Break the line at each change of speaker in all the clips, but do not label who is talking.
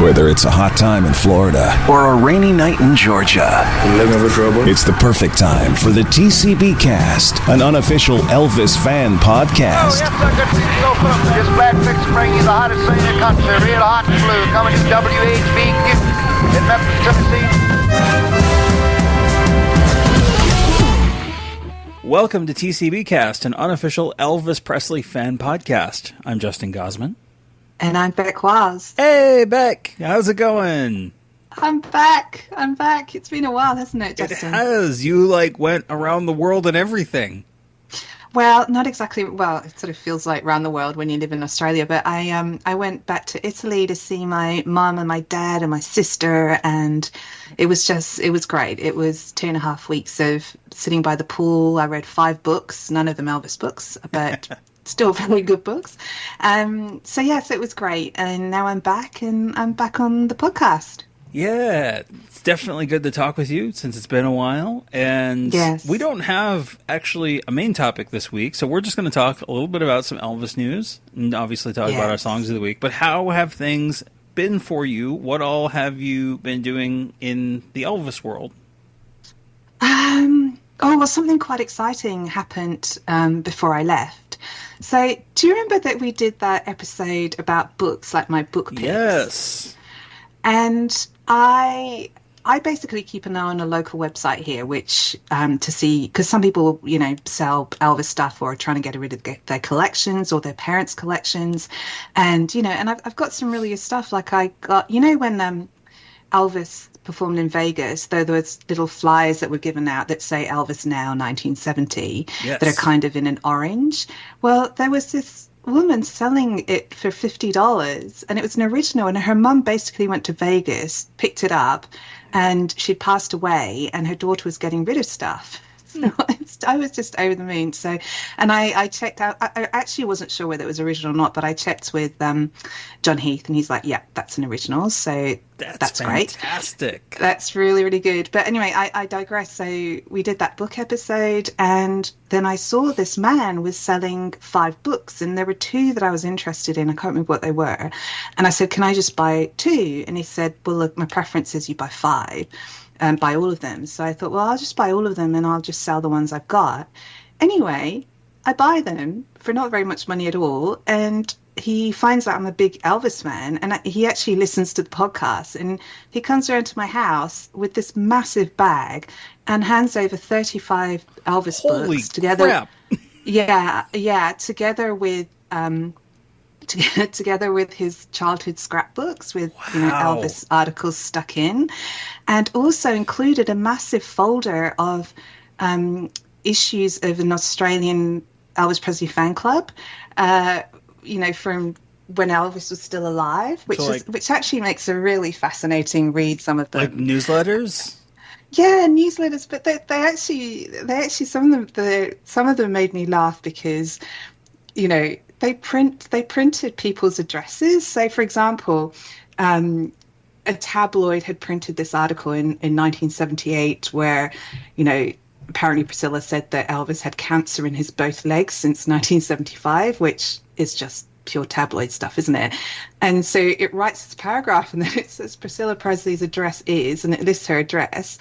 Whether it's a hot time in Florida or a rainy night in Georgia,
looking for trouble?
It's the perfect time for the TCBcast, an unofficial Elvis fan podcast.
Oh, yes, sir. Good to see you go, folks. Just glad to bring you the hottest thing in the country, real hot and blue, coming to WHBQ in Memphis, Tennessee.
Welcome to TCBcast, an unofficial Elvis Presley fan podcast. I'm Justin Gosman.
And I'm Bec Waz.
Hey, Bec. How's it going?
I'm back. It's been a while, hasn't it, Justin?
It has. You, went around the world and everything.
Well, not exactly. Well, it sort of feels like around the world when you live in Australia. But I went back to Italy to see my mum and my dad and my sister. And it was great. It was 2.5 weeks of sitting by the pool. I read 5 books, none of them Elvis books, but still very good books. So it was great. And now I'm back on the podcast.
Yeah, it's definitely good to talk with you since it's been a while. And
yes.
We don't have actually a main topic this week, so we're just going to talk a little bit about some Elvis news and obviously talk about our songs of the week. But how have things been for you? What all have you been doing in the Elvis world?
Something quite exciting happened before I left. So, do you remember that we did that episode about books, like my book picks?
Yes.
And I basically keep an eye on a local website here, which to see, because some people, sell Elvis stuff or are trying to get rid of their collections or their parents' collections. And, and I've got some really good stuff. Like I got, when Elvis performed in Vegas, though there was little flyers that were given out that say Elvis Now 1970 that are kind of in an orange. Well, there was this woman selling it for $50 and it was an original, and her mum basically went to Vegas, picked it up, and she passed away and her daughter was getting rid of stuff. So I was just over the moon. So, and I checked out, I actually wasn't sure whether it was original or not, but I checked with John Heath and he's like, yeah, that's an original. So that's great.
Fantastic.
That's really, really good. But anyway, I digress. So we did that book episode and then I saw this man was selling 5 books and there were 2 that I was interested in. I can't remember what they were. And I said, can I just buy 2? And he said, well, look, my preference is you buy 5. Buy all of them. So I thought, well, I'll just buy all of them and I'll just sell the ones I've got. Anyway, I buy them for not very much money at all. And he finds out I'm a big Elvis fan. And he actually listens to the podcast. And he comes around to my house with this massive bag and hands over 35 Elvis books together.
Crap.
Yeah, together with his childhood scrapbooks with Elvis articles stuck in, and also included a massive folder of issues of an Australian Elvis Presley fan club, from when Elvis was still alive, which actually makes a really fascinating read. Some of them,
like newsletters.
Yeah, newsletters, but they actually some of them made me laugh because, They printed people's addresses. So, for example, a tabloid had printed this article in 1978 where, apparently Priscilla said that Elvis had cancer in his both legs since 1975, which is just pure tabloid stuff, isn't it? And so it writes this paragraph and then it says Priscilla Presley's address is, and it lists her address.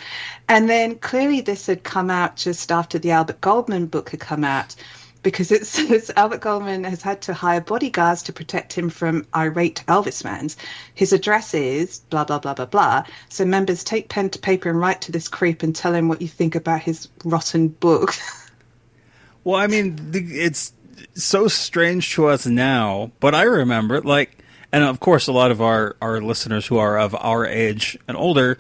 And then clearly this had come out just after the Albert Goldman book had come out, because it says Albert Goldman has had to hire bodyguards to protect him from irate Elvis fans. His address is blah, blah, blah, blah, blah. So members, take pen to paper and write to this creep and tell him what you think about his rotten book.
Well, I mean, it's so strange to us now, but I remember, and of course a lot of our listeners who are of our age and older,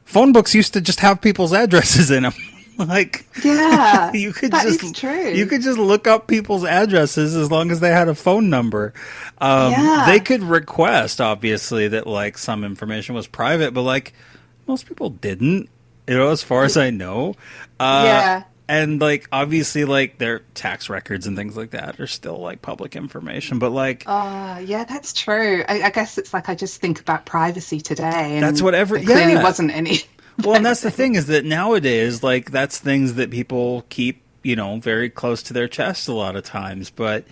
phone books used to just have people's addresses in them.
You could just
look up people's addresses as long as they had a phone number. They could request, obviously, that some information was private, but most people didn't, as far as I know. And obviously their tax records and things like that are still public information, but
that's true. I guess it's I just think about privacy today, and
that's whatever.
There clearly wasn't any.
Well, and that's the thing, is that nowadays, that's things that people keep, very close to their chest a lot of times. But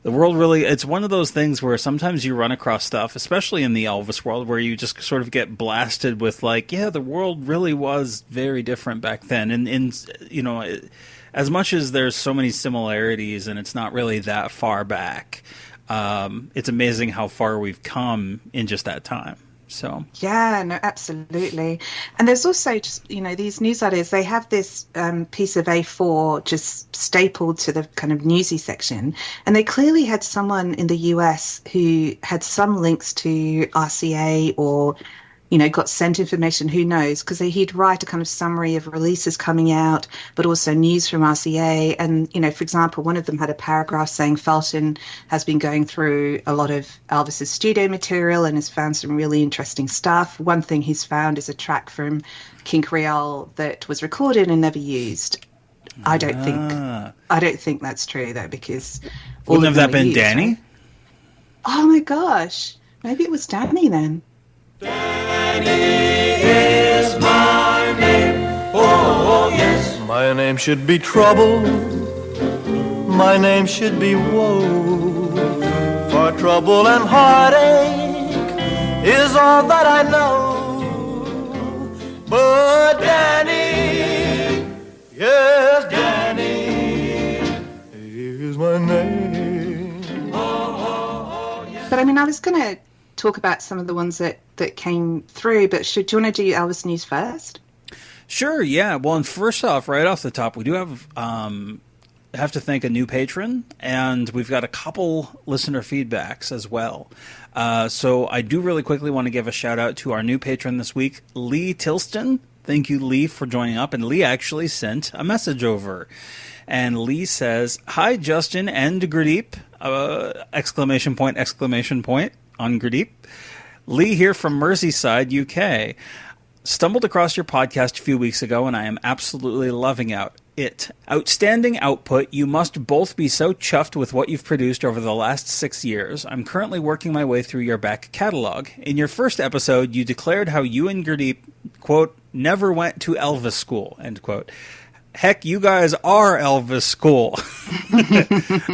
The world really, it's one of those things where sometimes you run across stuff, especially in the Elvis world, where you just sort of get blasted with like, yeah, the world really was very different back then. And you know, as much as there's so many similarities and it's not really that far back, it's amazing how far we've come in just that time. So
yeah, no, absolutely. And there's also just, you know, these newsletters, they have this piece of A4 just stapled to the kind of newsy section, and they clearly had someone in the US who had some links to RCA or, you know, got sent information, who knows, because he'd write a kind of summary of releases coming out, but also news from RCA. And, you know, for example, one of them had a paragraph saying Felton has been going through a lot of Elvis's studio material and has found some really interesting stuff. One thing he's found is a track from King Creole that was recorded and never used. I don't think that's true, though, because
wouldn't have that been used, Danny?
Right? Oh my gosh, maybe it was Danny then.
Danny is my name, oh yes. My name should be trouble, my name should be woe. For trouble and heartache is all that I know. But Danny, yes, Danny is my name. Oh, yes.
But I mean, I was going to talk about some of the ones that came through, but do you want to do Elvis news first?
Sure, yeah. Well, and first off, right off the top, we do have to thank a new patron, and we've got a couple listener feedbacks as well. So I do really quickly want to give a shout out to our new patron this week, Lee Tilston. Thank you, Lee, for joining up. And Lee actually sent a message over. And Lee says, "Hi, Justin and Gurdeep!" Exclamation point, on Gurdeep. Lee here from Merseyside, UK. Stumbled across your podcast a few weeks ago, and I am absolutely loving it. Outstanding output. You must both be so chuffed with what you've produced over the last 6 years. I'm currently working my way through your back catalog. In your first episode, you declared how you and Gurdeep, quote, never went to Elvis school, end quote. Heck, you guys are Elvis school.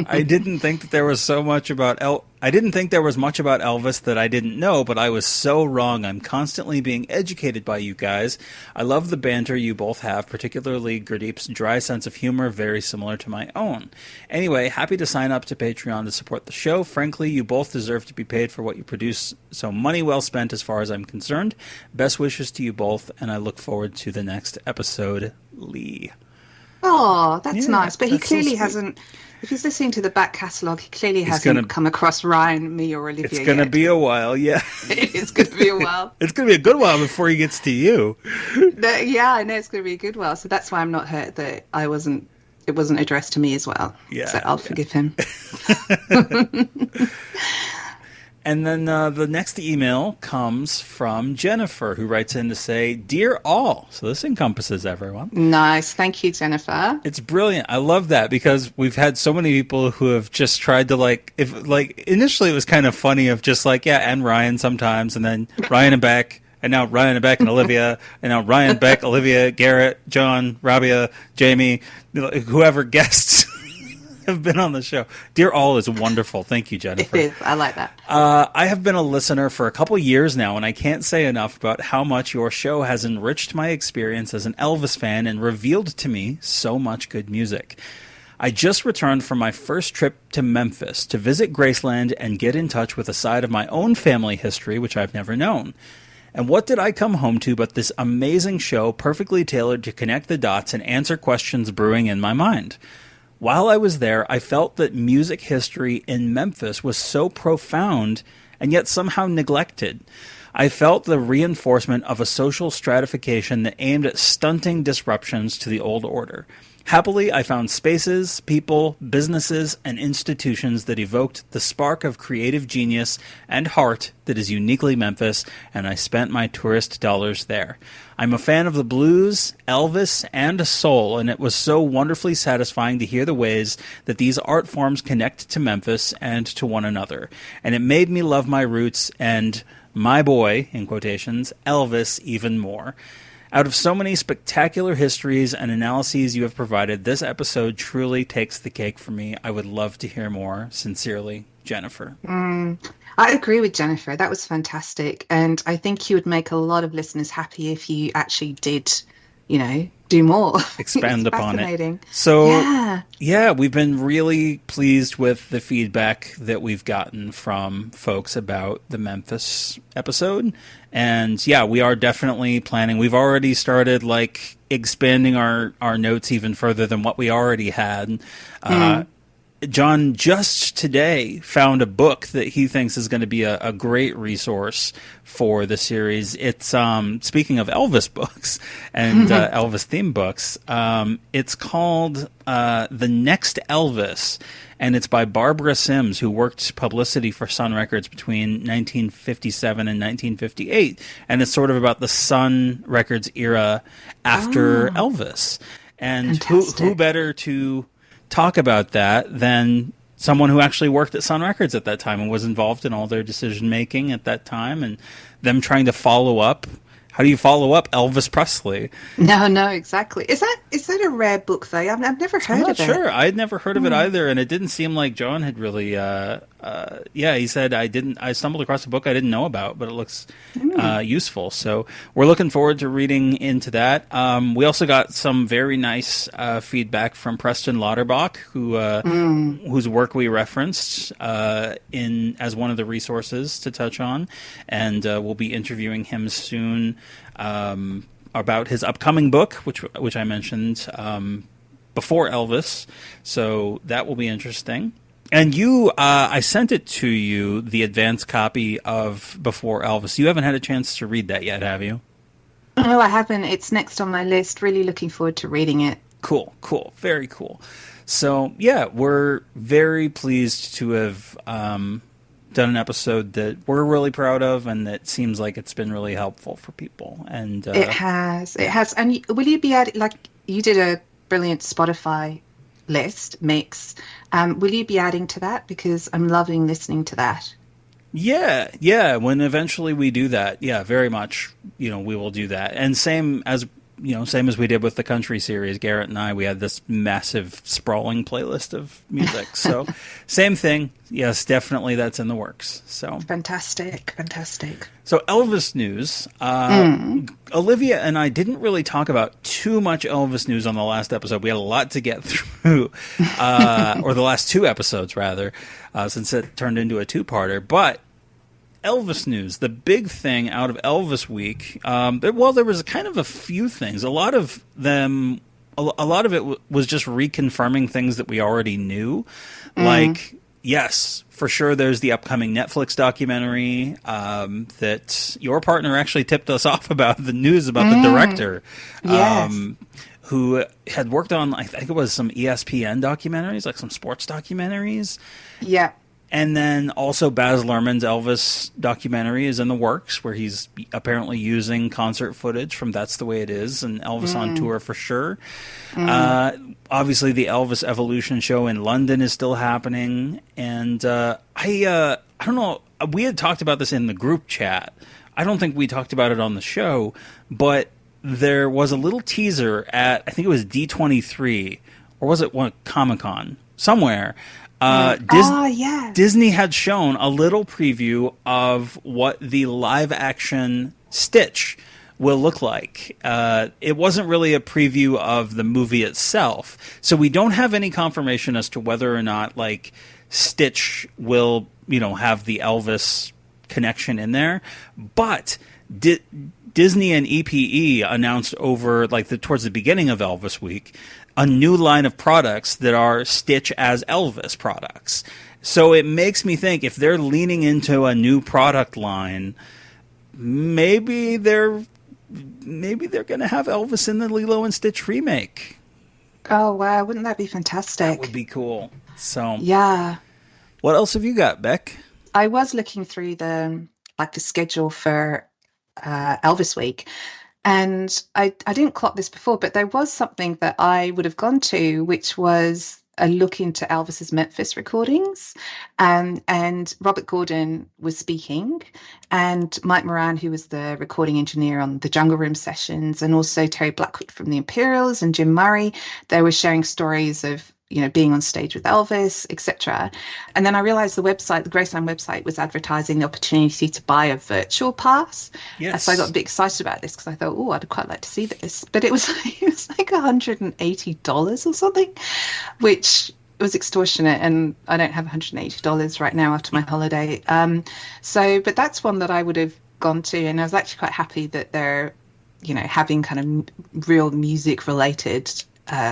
I didn't think that there was much about Elvis that I didn't know, but I was so wrong. I'm constantly being educated by you guys. I love the banter you both have, particularly Gurdeep's dry sense of humor, very similar to my own. Anyway, happy to sign up to Patreon to support the show. Frankly, you both deserve to be paid for what you produce, so money well spent as far as I'm concerned. Best wishes to you both, and I look forward to the next episode, Lee.
Oh, that's nice. But he clearly hasn't, if he's listening to the back catalogue, he clearly hasn't come across Ryan, me, or Olivia.
It's going to be a while, yeah.
It's going to be a while.
It's going to be a good while before he gets to you.
Yeah, I know it's going to be a good while. So that's why I'm not hurt that it wasn't addressed to me as well.
Yeah.
So I'll forgive him.
And then the next email comes from Jennifer, who writes in to say, "Dear all." So this encompasses everyone.
Nice. Thank you, Jennifer.
It's brilliant. I love that because we've had so many people who have just tried to initially it was kind of funny of just and Ryan sometimes, and then Ryan and Bec, and now Ryan and Bec and Olivia, and now Ryan, Bec, Olivia, Garrett, John, Rabia, Jamie, whoever guests have been on the show. Dear all is wonderful. Thank you, Jennifer.
It is. I like that.
I have been a listener for a couple years now, and I can't say enough about how much your show has enriched my experience as an Elvis fan and revealed to me so much good music. I just returned from my first trip to Memphis to visit Graceland and get in touch with a side of my own family history which I've never known. And what did I come home to but this amazing show perfectly tailored to connect the dots and answer questions brewing in my mind. While I was there, I felt that music history in Memphis was so profound and yet somehow neglected. I felt the reinforcement of a social stratification that aimed at stunting disruptions to the old order. Happily, I found spaces, people, businesses, and institutions that evoked the spark of creative genius and heart that is uniquely Memphis, and I spent my tourist dollars there. I'm a fan of the blues, Elvis, and soul, and it was so wonderfully satisfying to hear the ways that these art forms connect to Memphis and to one another. And it made me love my roots and my boy, in quotations, Elvis, even more. Out of so many spectacular histories and analyses you have provided, this episode truly takes the cake for me. I would love to hear more. Sincerely, Jennifer.
I agree with Jennifer. That was fantastic. And I think you would make a lot of listeners happy if you actually did, do more.
Expand upon it. So, yeah, we've been really pleased with the feedback that we've gotten from folks about the Memphis episode. And yeah, we are definitely planning. We've already started expanding our notes even further than what we already had. John just today found a book that he thinks is going to be a great resource for the series. It's speaking of Elvis books and Elvis theme books. It's called The Next Elvis, and it's by Barbara Sims, who worked publicity for Sun Records between 1957 and 1958, and it's sort of about the Sun Records era after Elvis. And who better to talk about that than someone who actually worked at Sun Records at that time and was involved in all their decision making at that time, and them trying to follow up. How do you follow up Elvis Presley? No, exactly. Is that a rare book though? I've never heard of it. I'm not sure. I had never heard of it either, and it didn't seem like John had really. He said I stumbled across a book I didn't know about, but it looks useful. So we're looking forward to reading into that. We also got some very nice feedback from Preston Lauterbach, whose work we referenced as one of the resources to touch on, and we'll be interviewing him soon. About his upcoming book, which I mentioned before Elvis, so that will be interesting. And I sent it to you, the advanced copy of Before Elvis. You haven't had a chance to read that yet, have you?
No, I haven't. It's next on my list. Really looking forward to reading it.
Cool. Very cool. So, yeah, we're very pleased to have done an episode that we're really proud of, and that seems like it's been really helpful for people. And
it has. And will you be adding, you did a brilliant Spotify list mix? Will you be adding to that? Because I'm loving listening to that. Yeah. When eventually we do that, very much. We will do that. And same as we did with the country series, Garrett and I, we had this massive sprawling playlist of music. So same thing. Yes, definitely that's in the works. So fantastic.
So Elvis news. Olivia and I didn't really talk about too much Elvis news on the last episode. We had a lot to get through, or the last two episodes rather, since it turned into a two-parter. But Elvis news, the big thing out of Elvis week, there was kind of a few things. A lot of it was just reconfirming things that we already knew. Yes, for sure, there's the upcoming Netflix documentary that your partner actually tipped us off about, the news about the director.
Yes.
Who had worked on, I think it was some ESPN documentaries, like some sports documentaries.
Yeah.
And then also Baz Luhrmann's Elvis documentary is in the works, where he's apparently using concert footage from That's the Way It Is and Elvis on tour for sure. Obviously, the Elvis Evolution show in London is still happening. And I don't know, we had talked about this in the group chat. I don't think we talked about it on the show, but there was a little teaser at, I think it was D23, or was it Comic-Con? Somewhere. Disney had shown a little preview of what the live-action Stitch will look like. It wasn't really a preview of the movie itself, so we don't have any confirmation as to whether or not Stitch will, have the Elvis connection in there. But Disney and EPE announced over towards the beginning of Elvis Week a new line of products that are Stitch as Elvis products. So it makes me think, if they're leaning into a new product line, maybe they're going to have Elvis in the Lilo and Stitch remake.
Oh wow, wouldn't that be fantastic?
That would be cool. So
yeah.
What else have you got, Bec?
I was looking through the schedule for Elvis Week. And I didn't clock this before, but there was something that I would have gone to, which was a look into Elvis's Memphis recordings, and Robert Gordon was speaking, and Mike Moran, who was the recording engineer on the Jungle Room sessions, and also Terry Blackwood from the Imperials and Jim Murray. They were sharing stories of, you know, being on stage with Elvis, etc. And then I realized the Graceland website, was advertising the opportunity to buy a virtual pass.
Yes.
So I got a bit excited about this because I thought, oh, I'd quite like to see this. But it was like $180 or something, which was extortionate. And I don't have $180 right now after my holiday. But that's one that I would have gone to. And I was actually quite happy that they're, you know, having kind of real music related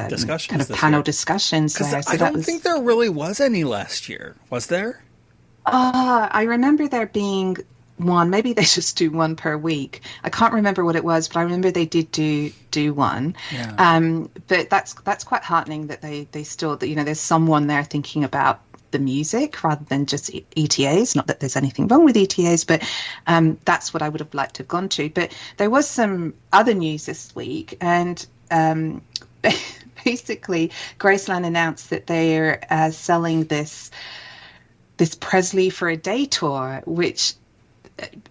discussions,
kind of panel discussions there.
So I don't think there really was any last year. Was there?
I remember there being one. Maybe they just do one per week. I can't remember what it was, but I remember they did do one. Yeah. But that's quite heartening that they still, that, you know, there's someone there thinking about the music rather than just ETAs. Not that there's anything wrong with ETAs, but that's what I would have liked to have gone to. But there was some other news this week, and basically Graceland announced that they're selling this Presley for a Day tour, which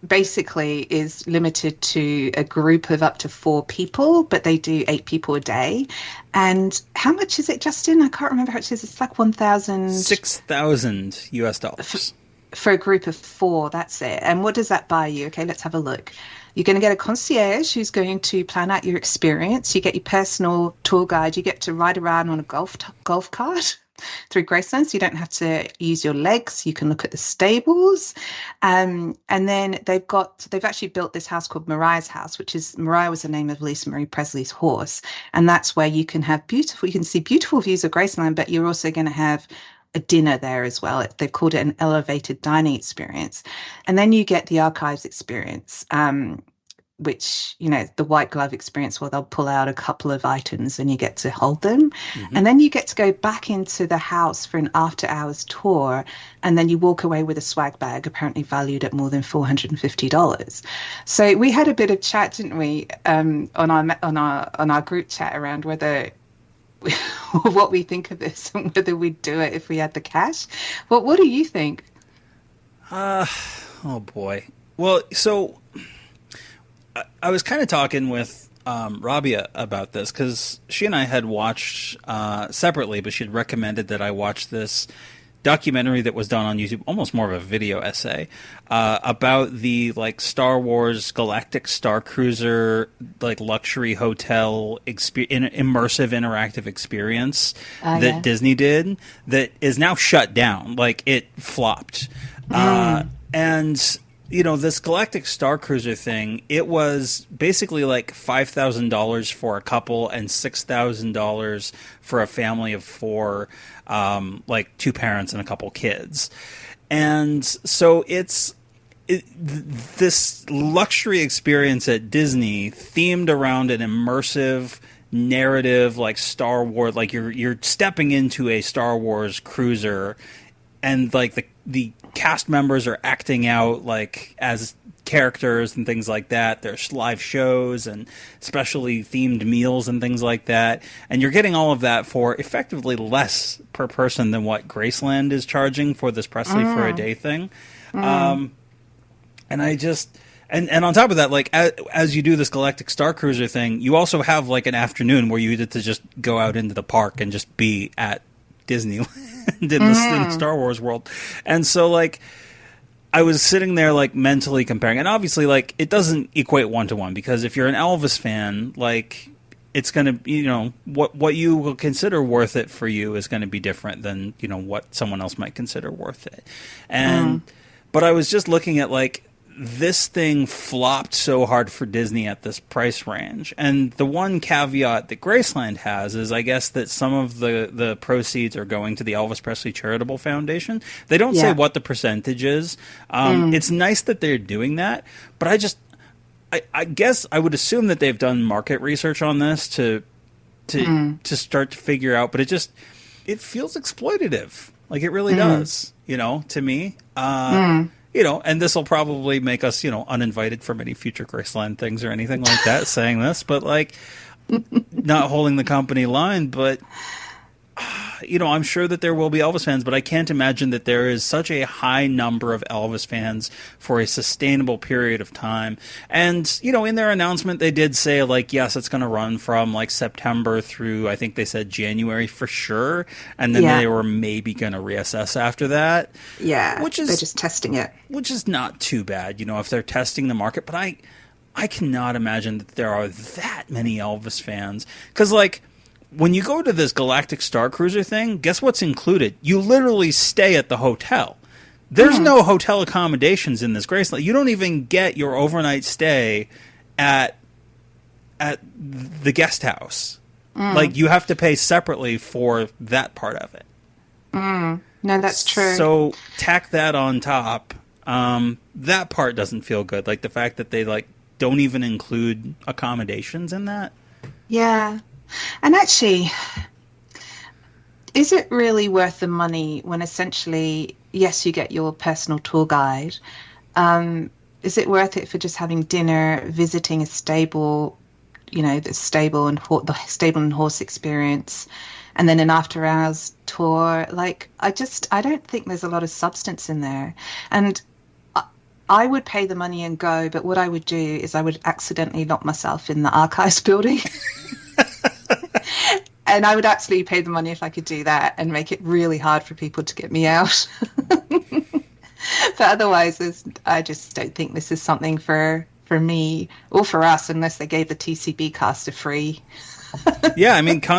basically is limited to a group of up to 4 people, but they do 8 people a day. And how much is it, Justin? I can't remember how much it is. It's like
$6,000 US.
For a group of 4, that's it. And what does that buy you? Okay, let's have a look. You're going to get a concierge who's going to plan out your experience. You get your personal tour guide. You get to ride around on a golf cart through Graceland, so you don't have to use your legs. You can look at the stables. And then they've actually built this house called Mariah's House, which is, Mariah was the name of Lisa Marie Presley's horse. And that's where you can see beautiful views of Graceland, but you're also going to have a dinner there as well. They've called it an elevated dining experience. And then you get the archives experience, which, you know, the white glove experience, where they'll pull out a couple of items and you get to hold them. Mm-hmm. And then you get to go back into the house for an after hours tour. And then you walk away with a swag bag, apparently valued at more than $450. So we had a bit of chat, didn't we, on our group chat around whether what we think of this and whether we'd do it if we had the cash. What do you think?
Oh boy. Well, so I was kind of talking with Rabia about this, because she and I had watched separately, but she had recommended that I watch this documentary that was done on YouTube, almost more of a video essay, about the Star Wars Galactic Star Cruiser luxury hotel immersive interactive experience that Disney did, that is now shut down. It flopped. And you know, this Galactic Star Cruiser thing, it was basically $5,000 for a couple and $6,000 for a family of 4, 2 parents and a couple kids. And so this luxury experience at Disney themed around an immersive narrative Star Wars, you're stepping into a Star Wars cruiser, and the cast members are acting out as characters and things like that. There's live shows and specially themed meals and things like that. And you're getting all of that for effectively less per person than what Graceland is charging for this Presley for a Day thing. And I just... And on top of that, as you do this Galactic Star Cruiser thing, you also have an afternoon where you get to just go out into the park and just be at Disneyland in the Star Wars world. And so I was sitting there mentally comparing, and obviously it doesn't equate 1-to-1, because if you're an Elvis fan, it's going to, you know, what you will consider worth it for you is going to be different than, you know, what someone else might consider worth it. And but I was just looking at this thing flopped so hard for Disney at this price range. And the one caveat that Graceland has is, I guess, that some of the proceeds are going to the Elvis Presley Charitable Foundation. They don't say what the percentage is. It's nice that they're doing that, but I guess I would assume that they've done market research on this to start to figure out, but it feels exploitative. It really does, you know, to me. You know, and this will probably make us, you know, uninvited from any future Graceland things or anything like that, saying this, but not holding the company line. But I'm sure that there will be Elvis fans, but I can't imagine that there is such a high number of Elvis fans for a sustainable period of time. And, in their announcement, they did say, like, yes, it's going to run from, like, September through, I think they said January for sure. And then they were maybe going to reassess after that.
Yeah, they're just testing it.
Which is not too bad, if they're testing the market. But I cannot imagine that there are that many Elvis fans. Because, like, when you go to this Galactic Star Cruiser thing, guess what's included? You literally stay at the hotel. There's no hotel accommodations in this Graceland. You don't even get your overnight stay at the guest house. Like, you have to pay separately for that part of it.
No, that's true.
So tack that on top. That part doesn't feel good. Like, the fact that they, like, don't even include accommodations in that.
Yeah. And actually, is it really worth the money when essentially, yes, you get your personal tour guide? Is it worth it for just having dinner, visiting a stable, the stable and horse experience, and then an after-hours tour? Like, I don't think there's a lot of substance in there. And I would pay the money and go, but what I would do is I would accidentally lock myself in the archives building. And I would absolutely pay the money if I could do that and make it really hard for people to get me out. But otherwise, I just don't think this is something for me or for us, unless they gave the TCBcast a free.
Yeah, I mean, for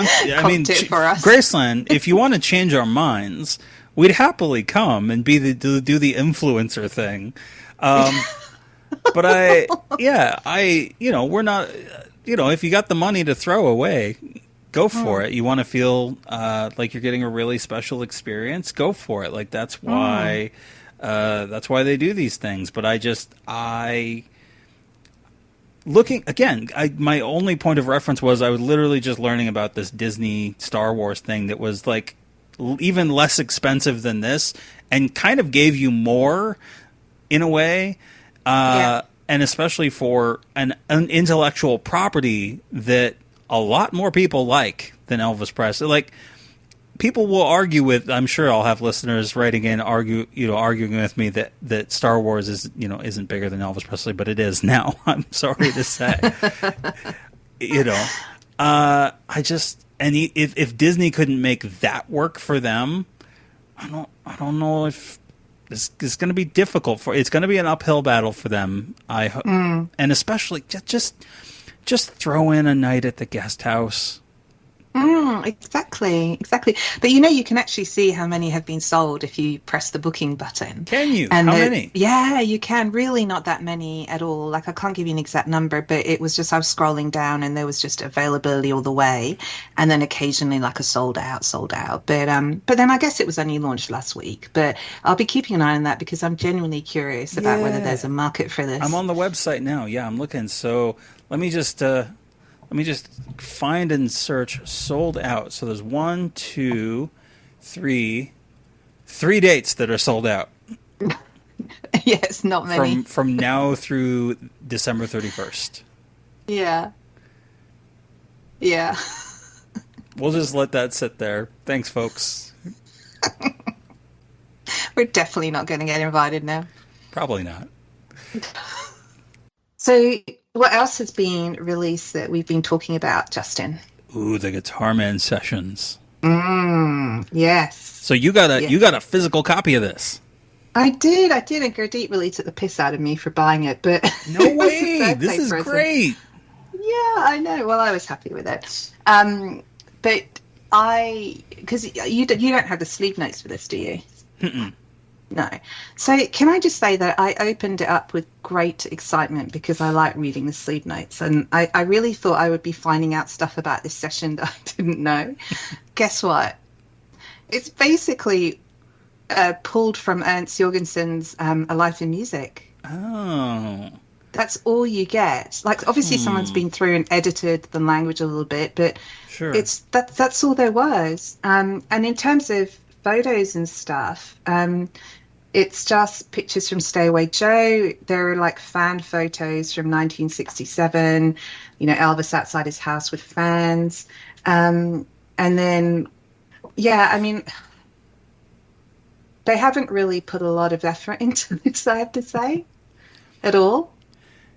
us. Graceland, if you want to change our minds, we'd happily come and do the influencer thing. But we're not, if you got the money to throw away, go for it. You want to feel like you're getting a really special experience, go for it. Like, that's why they do these things. But my only point of reference was I was literally just learning about this Disney Star Wars thing that was like even less expensive than this and kind of gave you more in a way. And especially for an intellectual property that a lot more people like than Elvis Presley. Like, people will argue with, I'm sure I'll have listeners writing in arguing with me that Star Wars isn't bigger than Elvis Presley, but it is now. I'm sorry to say. If Disney couldn't make that work for them, I don't know if it's going to be difficult it's going to be an uphill battle for them. And especially just throw in a night at the guest house.
Exactly. But you can actually see how many have been sold if you press the booking button.
Can you? And how many?
Yeah, you can. Really not that many at all. Like, I can't give you an exact number, but it was just, I was scrolling down and there was just availability all the way. And then occasionally like a sold out. But then I guess it was only launched last week. But I'll be keeping an eye on that because I'm genuinely curious about whether there's a market for this.
I'm on the website now. Yeah, I'm looking. So let me just find and search sold out. So there's 1, 2, 3 dates that are sold out.
Yes, not many.
From now through December 31st.
Yeah.
We'll just let that sit there. Thanks, folks.
We're definitely not going to get invited now.
Probably not.
So, what else has been released that we've been talking about, Justin?
Ooh, the Guitar Man Sessions.
Yes.
So you got a physical copy of this.
I did, and Gurdeep really took the piss out of me for buying it, but
no way, this is great.
Yeah, I know. Well, I was happy with it. But because you don't have the sleeve notes for this, do you?
Mm-mm.
No. So can I just say that I opened it up with great excitement because I like reading the sleeve notes, and I really thought I would be finding out stuff about this session that I didn't know. Guess what? It's basically pulled from Ernst Jorgensen's A Life in Music.
Oh.
That's all you get. Like, obviously someone's been through and edited the language a little bit, but
sure.
That's all there was. And in terms of photos and stuff, it's just pictures from Stay Away Joe. There are like fan photos from 1967, Elvis outside his house with fans. And then Yeah, I mean, they haven't really put a lot of effort into this, I have to say, at all,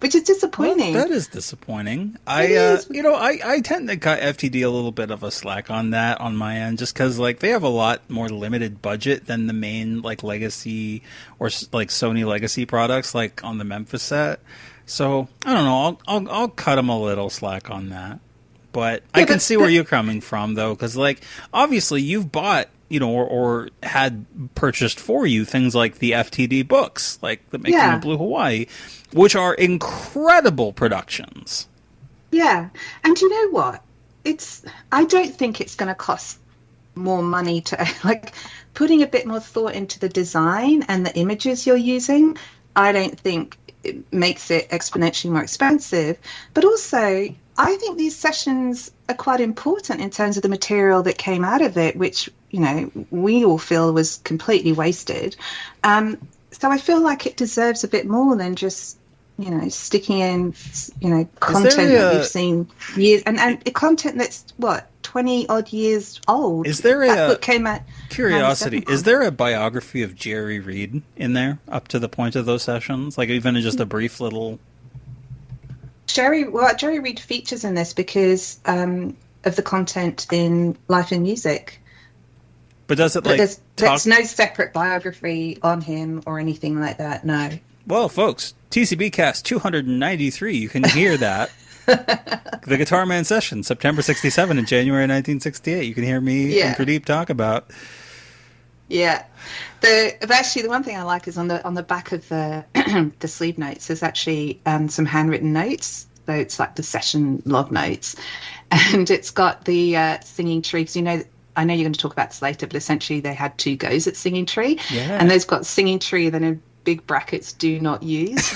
which is disappointing.
Well, that is disappointing. I tend to cut FTD a little bit of a slack on that on my end, just because like they have a lot more limited budget than the main like legacy or like Sony legacy products like on the Memphis set. So I don't know. I'll cut them a little slack on that. But I can see where you're coming from, though, because, like, obviously you've bought, or had purchased for you things like the FTD books, like The Making of Blue Hawaii, which are incredible productions.
Yeah. And you know what? I don't think it's going to cost more money to, like, putting a bit more thought into the design and the images you're using. I don't think it makes it exponentially more expensive. But also, I think these sessions are quite important in terms of the material that came out of it, which, we all feel was completely wasted. So I feel like it deserves a bit more than just, sticking in, content that we've seen years, and content that's, 20-odd years old.
Is there
that book came out.
Curiosity, is there a biography of Jerry Reed in there up to the point of those sessions? Like even just a brief little...
Jerry Reed features in this because of the content in Life and Music.
But does it
there's no separate biography on him or anything like that, no.
Well, folks, TCBcast 293, you can hear that. The Guitar Man Sessions, September 67 and January 1968. You can hear me and Pradeep talk about.
Yeah. The one thing I like is on the back of the the sleeve notes, there's actually some handwritten notes. So it's like the session log notes. And it's got the singing tree, because I know you're going to talk about this later, but essentially they had 2 goes at Singing Tree. Yeah. And they've got Singing Tree, then in big brackets, do not use.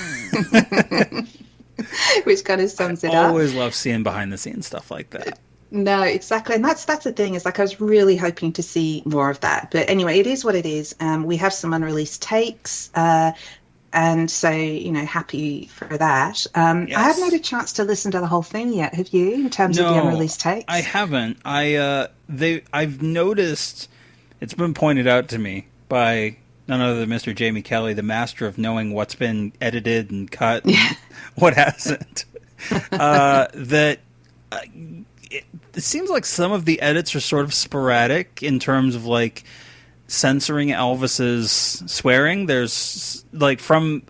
Which kind of sums it up.
I always love seeing behind the scenes stuff like that.
No, exactly. And that's the thing, is like I was really hoping to see more of that. But anyway, it is what it is. We have some unreleased takes. And so, happy for that. Yes. I haven't had a chance to listen to the whole thing yet. Have you, in terms of the unreleased takes?
I haven't. I've noticed, it's been pointed out to me by none other than Mr. Jamie Kelly, the master of knowing what's been edited and cut and what hasn't, that it seems like some of the edits are sort of sporadic in terms of, like, censoring Elvis's swearing. There's, like,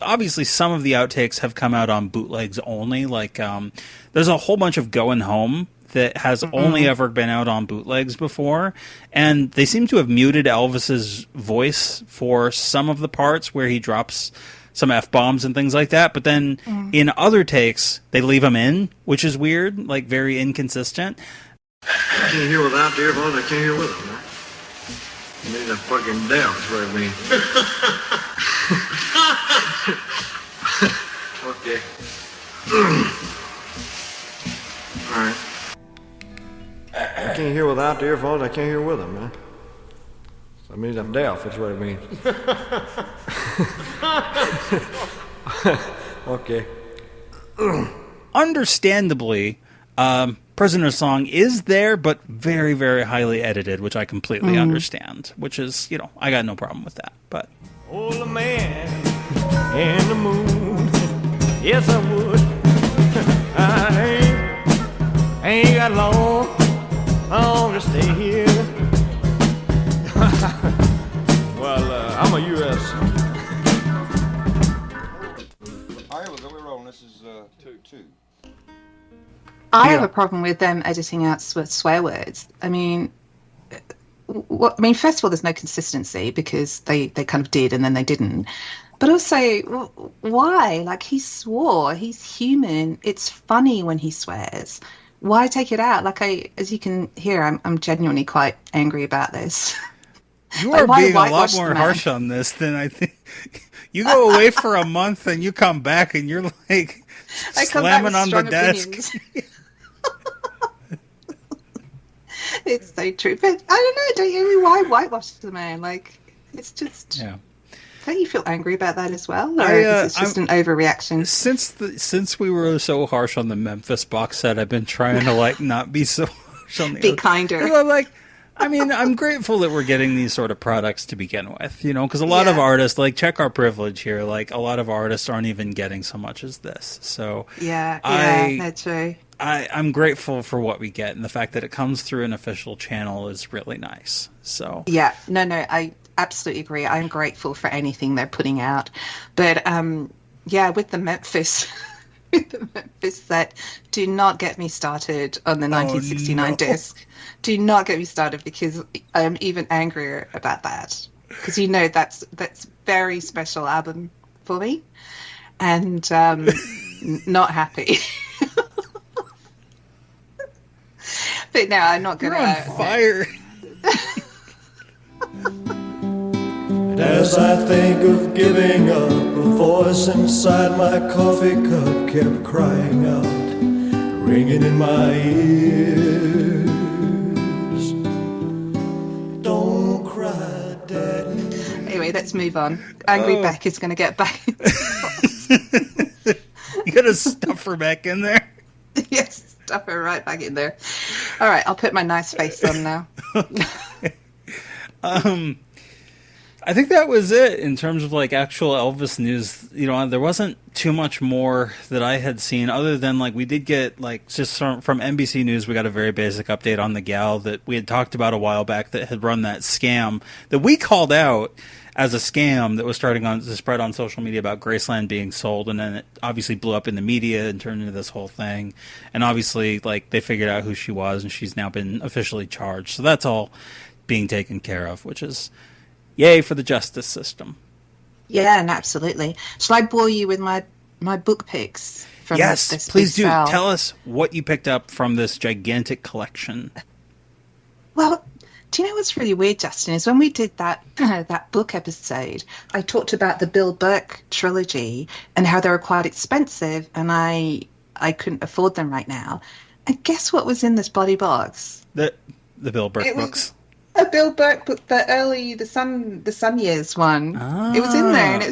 obviously some of the outtakes have come out on bootlegs only. Like, there's a whole bunch of Going Home that has only ever been out on bootlegs before, and they seem to have muted Elvis's voice for some of the parts where he drops some F-bombs and things like that, but then in other takes, they leave them in, which is weird, like very inconsistent.
I can't hear without the earphones, I can't hear with them, man. I mean, a fucking down, is what I mean. Okay. All right. I can't hear without the earphones, I can't hear with them, man. So that means I'm deaf, that's what it means. Okay.
Understandably, Prisoner's Song is there, but very, very highly edited, which I completely understand, which is, I got no problem with that. But
Oh, the man in the moon, yes I would. I ain't got long to stay here. Well, I'm a U.S.
All right, we're rolling. This is 2.
I have a problem with them editing out swear words. I mean, first of all, there's no consistency because they kind of did and then they didn't. But also, why? Like, he swore. He's human. It's funny when he swears. Why take it out? Like, as you can hear, I'm genuinely quite angry about this.
You are being a lot more harsh on this than I think. You go away for a month and you come back and you're like slamming on the desk.
It's so true. But I don't know, don't you? Why whitewash the man? Like, it's just... Yeah. Don't you feel angry about that as well? Or is it just an overreaction?
Since we were so harsh on the Memphis box set, I've been trying to, like, not be so harsh on the
Be kinder.
I'm like, I mean, I'm grateful that we're getting these sort of products to begin with, you know, because a lot of artists, like, check our privilege here, like, a lot of artists aren't even getting so much as this. So
that's true.
I'm grateful for what we get, and the fact that it comes through an official channel is really nice. So
yeah, no, I absolutely agree. I'm grateful for anything they're putting out, but with the Memphis. The Memphis set, do not get me started on the 1969 disc. Do not get me started, because I'm even angrier about that, because that's very special album for me, and not happy. But no, I'm not gonna.
You're on fire.
And as I think of giving up, a voice inside my coffee cup kept crying out, ringing in my ears. Don't cry, Daddy.
Anyway, let's move on. Angry Bec is going to get back.
You gotta stuff her back in there.
Yes, stuff her right back in there. All right, I'll put my nice face on now.
I think that was it in terms of like actual Elvis news. You know, there wasn't too much more that I had seen other than like we did get like just from NBC News. We got a very basic update on the gal that we had talked about a while back that had run that scam that we called out as a scam that was starting on to spread on social media about Graceland being sold, and then it obviously blew up in the media and turned into this whole thing. And obviously, like they figured out who she was, and she's now been officially charged. So that's all being taken care of, which is yay for the justice system.
Yeah, and absolutely. Shall I bore you with my book picks? From
yes, please do. Tell us what you picked up from this gigantic collection.
Well, do you know what's really weird, Justin, is when we did that that book episode, I talked about the Bill Burke trilogy and how they were quite expensive, and I couldn't afford them right now. And guess what was in this bloody box?
The Bill Burke books.
A Bill Burke book, the Sun Years one. It was in there, and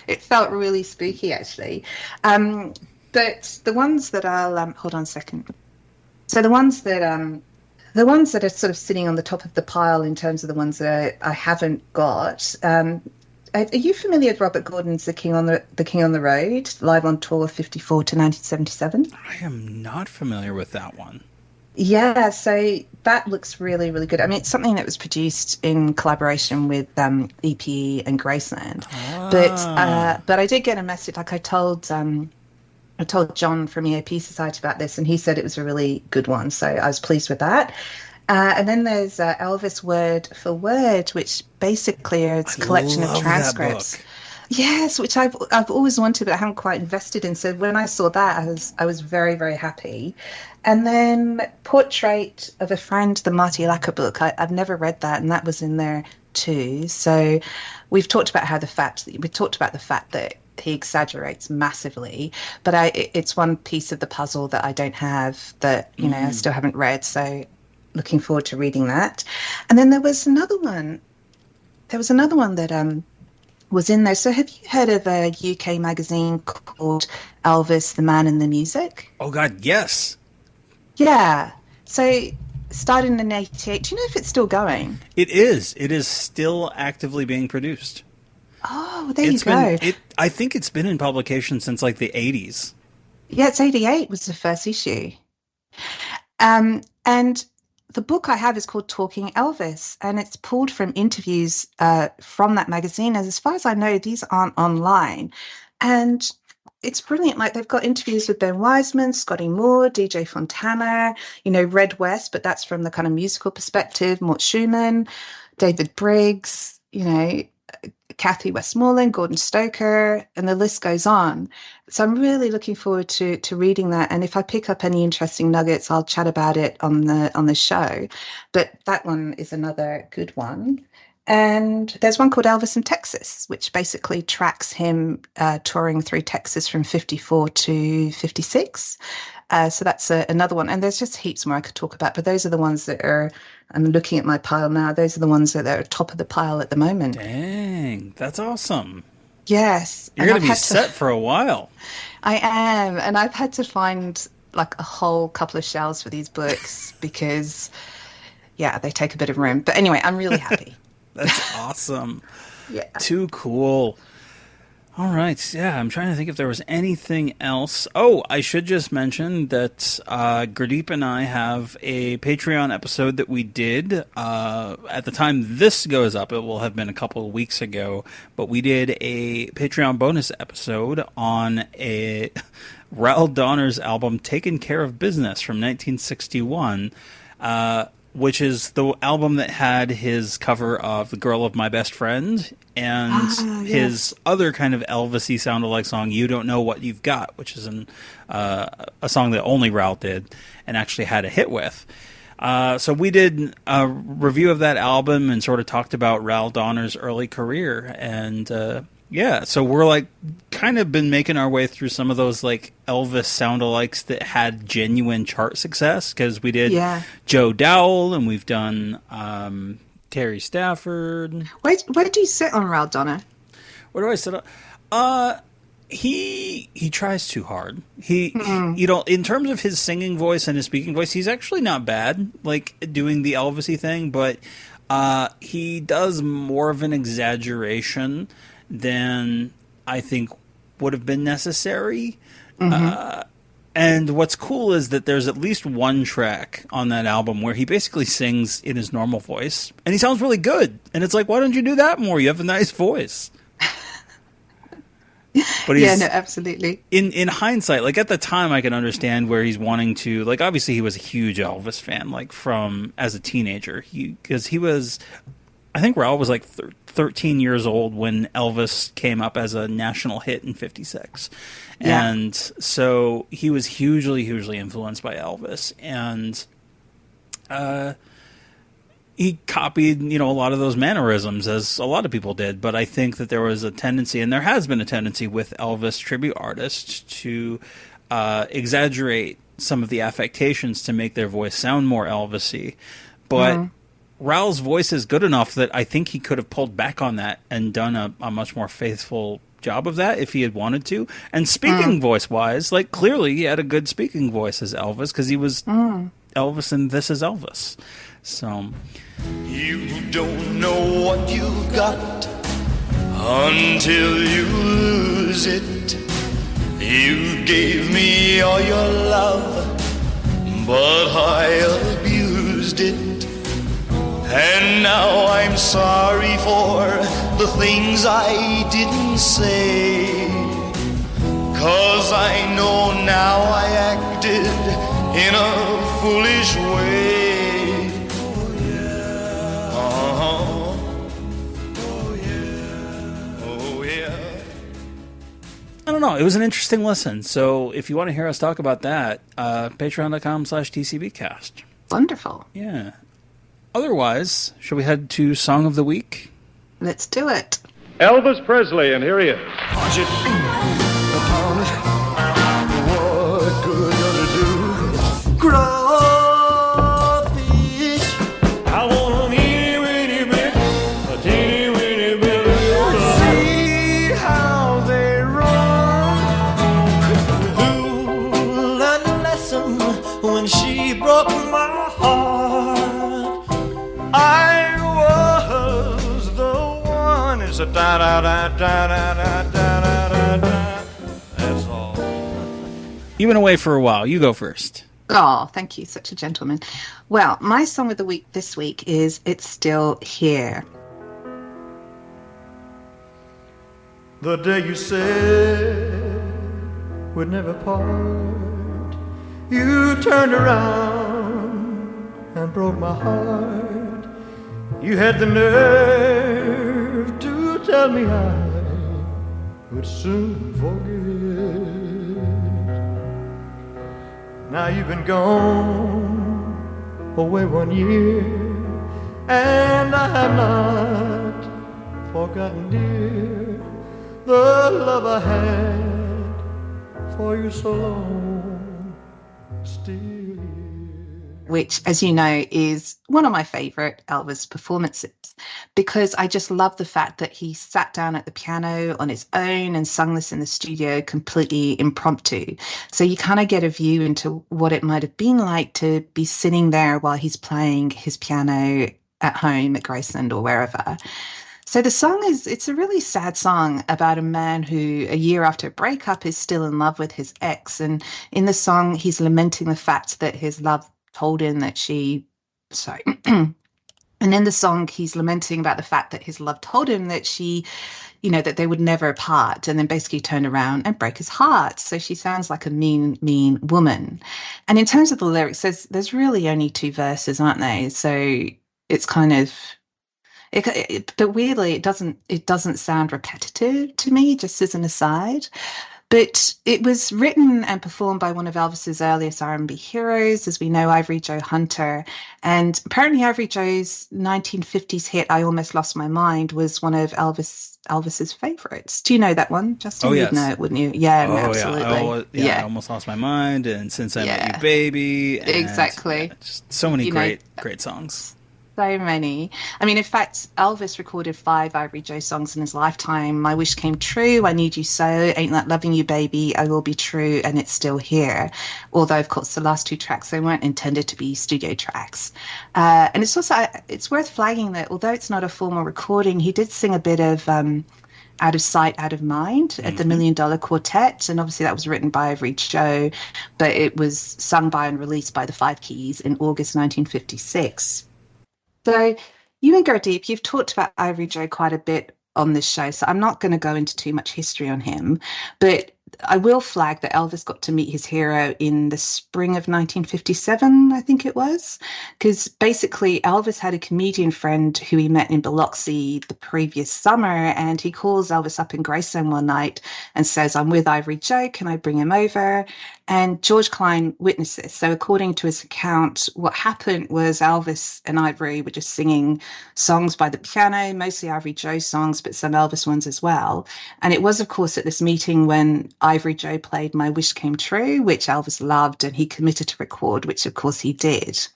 it felt really spooky actually. But the ones that I'll hold on a second. So the ones that are sort of sitting on the top of the pile in terms of the ones that I haven't got. Are you familiar with Robert Gordon's The King on the Road, live on tour 54 to 1977?
I am not familiar with that one.
Yeah, so that looks really, really good. I mean, it's something that was produced in collaboration with EPE and Graceland. But I did get a message, like I told John from EAP Society about this, and he said it was a really good one, so I was pleased with that. And then there's Elvis Word for Word, which basically is a collection of transcripts. Yes, which I've always wanted, but I haven't quite invested in. So when I saw that, I was very, very happy. And then Portrait of a Friend, the Marty Lacker book. I've never read that, and that was in there too. So we've talked about the fact that he exaggerates massively, but it's one piece of the puzzle that I don't have that I still haven't read. So looking forward to reading that. And then there was another one. That was in there. So have you heard of a UK magazine called Elvis, the Man and the Music?
Oh, God, yes.
Yeah. So started in 1988. Do you know if it's still going?
It is. It is still actively being produced.
Oh, there you go.
I think it's been in publication since like the 80s.
Yeah, it's 88 was the first issue. And the book I have is called Talking Elvis, and it's pulled from interviews from that magazine. As far as I know, these aren't online. And it's brilliant. Like, they've got interviews with Ben Wiseman, Scotty Moore, DJ Fontana, Red West, but that's from the kind of musical perspective, Mort Schumann, David Briggs, Kathy Westmoreland, Gordon Stoker, and the list goes on. So I'm really looking forward to reading that. And if I pick up any interesting nuggets, I'll chat about it on the show. But that one is another good one. And there's one called Elvis in Texas, which basically tracks him touring through Texas from 54 to 56. So that's another one. And there's just heaps more I could talk about. But those are the ones that are, I'm looking at my pile now, those are the ones that are top of the pile at the moment.
Dang, that's awesome.
Yes.
You're going to be set for a while.
I am. And I've had to find like a whole couple of shelves for these books because... they take a bit of room. But anyway, I'm really happy.
That's awesome.
Yeah.
Too cool. All right. Yeah, I'm trying to think if there was anything else. Oh, I should just mention that Gurdeep and I have a Patreon episode that we did. At the time this goes up, it will have been a couple of weeks ago, but we did a Patreon bonus episode on a Raoul Donner's album, Taken Care of Business, from 1961, which is the album that had his cover of The Girl of My Best Friend and his other kind of Elvis-y sound-alike song, You Don't Know What You've Got, which is a song that only Raoul did and actually had a hit with. So we did a review of that album and sort of talked about Raoul Donner's early career. And so we're like kind of been making our way through some of those like Elvis sound-alikes that had genuine chart success, because we did Joe Dowell and we've done Terry Stafford.
Where do you sit on Raoul Donner?
Where do I sit on? He tries too hard. He you know, in terms of his singing voice and his speaking voice, he's actually not bad, like doing the Elvis-y thing, but he does more of an exaggeration than I think would have been necessary. And what's cool is that there's at least one track on that album where he basically sings in his normal voice, and he sounds really good. And it's like, why don't you do that more? You have a nice voice. But he's,
absolutely.
In hindsight, like at the time, I can understand where he's wanting to. Like, obviously, he was a huge Elvis fan, like from as a teenager. Because he was, I think Raoul was like 13 years old when Elvis came up as a national hit in '56. And so he was hugely, hugely influenced by Elvis. And he copied, you know, a lot of those mannerisms, as a lot of people did. But I think that there was a tendency, and there has been a tendency with Elvis tribute artists to exaggerate some of the affectations to make their voice sound more Elvis-y. But Raoul's voice is good enough that I think he could have pulled back on that and done a much more faithful job of that if he had wanted to. And speaking voice-wise, like clearly he had a good speaking voice as Elvis, because he was Elvis and This Is Elvis. So
you don't know what you've got until you lose it. You gave me all your love, but I abused it. And now I'm sorry for the things I didn't say, 'cause I know now I acted in a foolish way. Oh yeah, oh yeah, oh yeah.
I don't know. It was an interesting listen. So if you want to hear us talk about that, patreon.com/TCBcast.
Wonderful.
Yeah. Otherwise, shall we head to Song of the Week?
Let's do it.
Elvis Presley, and here he is.
Punch it, pound it. What good does it do? Crawfish.
I want a teeny weeny bit, a teeny weeny bit of your love.
See how they run. Who learned a lesson when she broke my heart? I was the one. It's a da da da da da da da da da. That's all.
You've been away for a while. You go first.
Oh, thank you. Such a gentleman. Well, my song of the week this week is It's Still Here.
The day you said we'd never part, you turned around and broke my heart. You had the nerve to tell me I would soon forget. Now you've been gone away 1 year, and I have not forgotten, dear, the love I had for you so long, still here.
which, as you know, is one of my favorite Elvis performances, because I just love the fact that he sat down at the piano on his own and sung this in the studio completely impromptu. So you kind of get a view into what it might have been like to be sitting there while he's playing his piano at home at Graceland or wherever. So the song it's a really sad song about a man who, a year after a breakup, is still in love with his ex. And in the song, he's lamenting the fact that his love told him that and in the song, he's lamenting about the fact that his love told him that that they would never part, and then basically turn around and break his heart. So she sounds like a mean, mean woman. And in terms of the lyrics, there's really only 2 verses, aren't they? So it's kind of... but weirdly, it doesn't sound repetitive to me, just as an aside. But it was written and performed by one of Elvis's earliest R&B heroes, as we know, Ivory Joe Hunter. And apparently Ivory Joe's 1950s hit, I Almost Lost My Mind, was one of Elvis's favorites. Do you know that one, Justin?
Oh, yes.
You'd know it, wouldn't you? Yeah,
oh,
absolutely.
Yeah, I Almost Lost My Mind, and Since I Met You, Baby. And,
exactly.
Just so many great songs.
So many. I mean, in fact, Elvis recorded 5 Ivory Joe songs in his lifetime. My Wish Came True, I Need You So, Ain't That Loving You Baby, I Will Be True, and It's Still Here. Although, of course, the last 2 tracks, they weren't intended to be studio tracks. And it's worth flagging that although it's not a formal recording, he did sing a bit of Out of Sight, Out of Mind at the $1 Million Quartet. And obviously that was written by Ivory Joe, but it was sung by and released by the Five Keys in August 1956. So you and Gurdeep, you've talked about Ivory Joe quite a bit on this show, so I'm not going to go into too much history on him, but I will flag that Elvis got to meet his hero in the spring of 1957, I think it was, because basically Elvis had a comedian friend who he met in Biloxi the previous summer, and he calls Elvis up in Graceland one night and says, I'm with Ivory Joe, can I bring him over? And George Klein witnesses. So according to his account, what happened was Elvis and Ivory were just singing songs by the piano, mostly Ivory Joe songs, but some Elvis ones as well. And it was, of course, at this meeting when Ivory Joe played My Wish Came True, which Elvis loved, and he committed to record, which, of course, he did.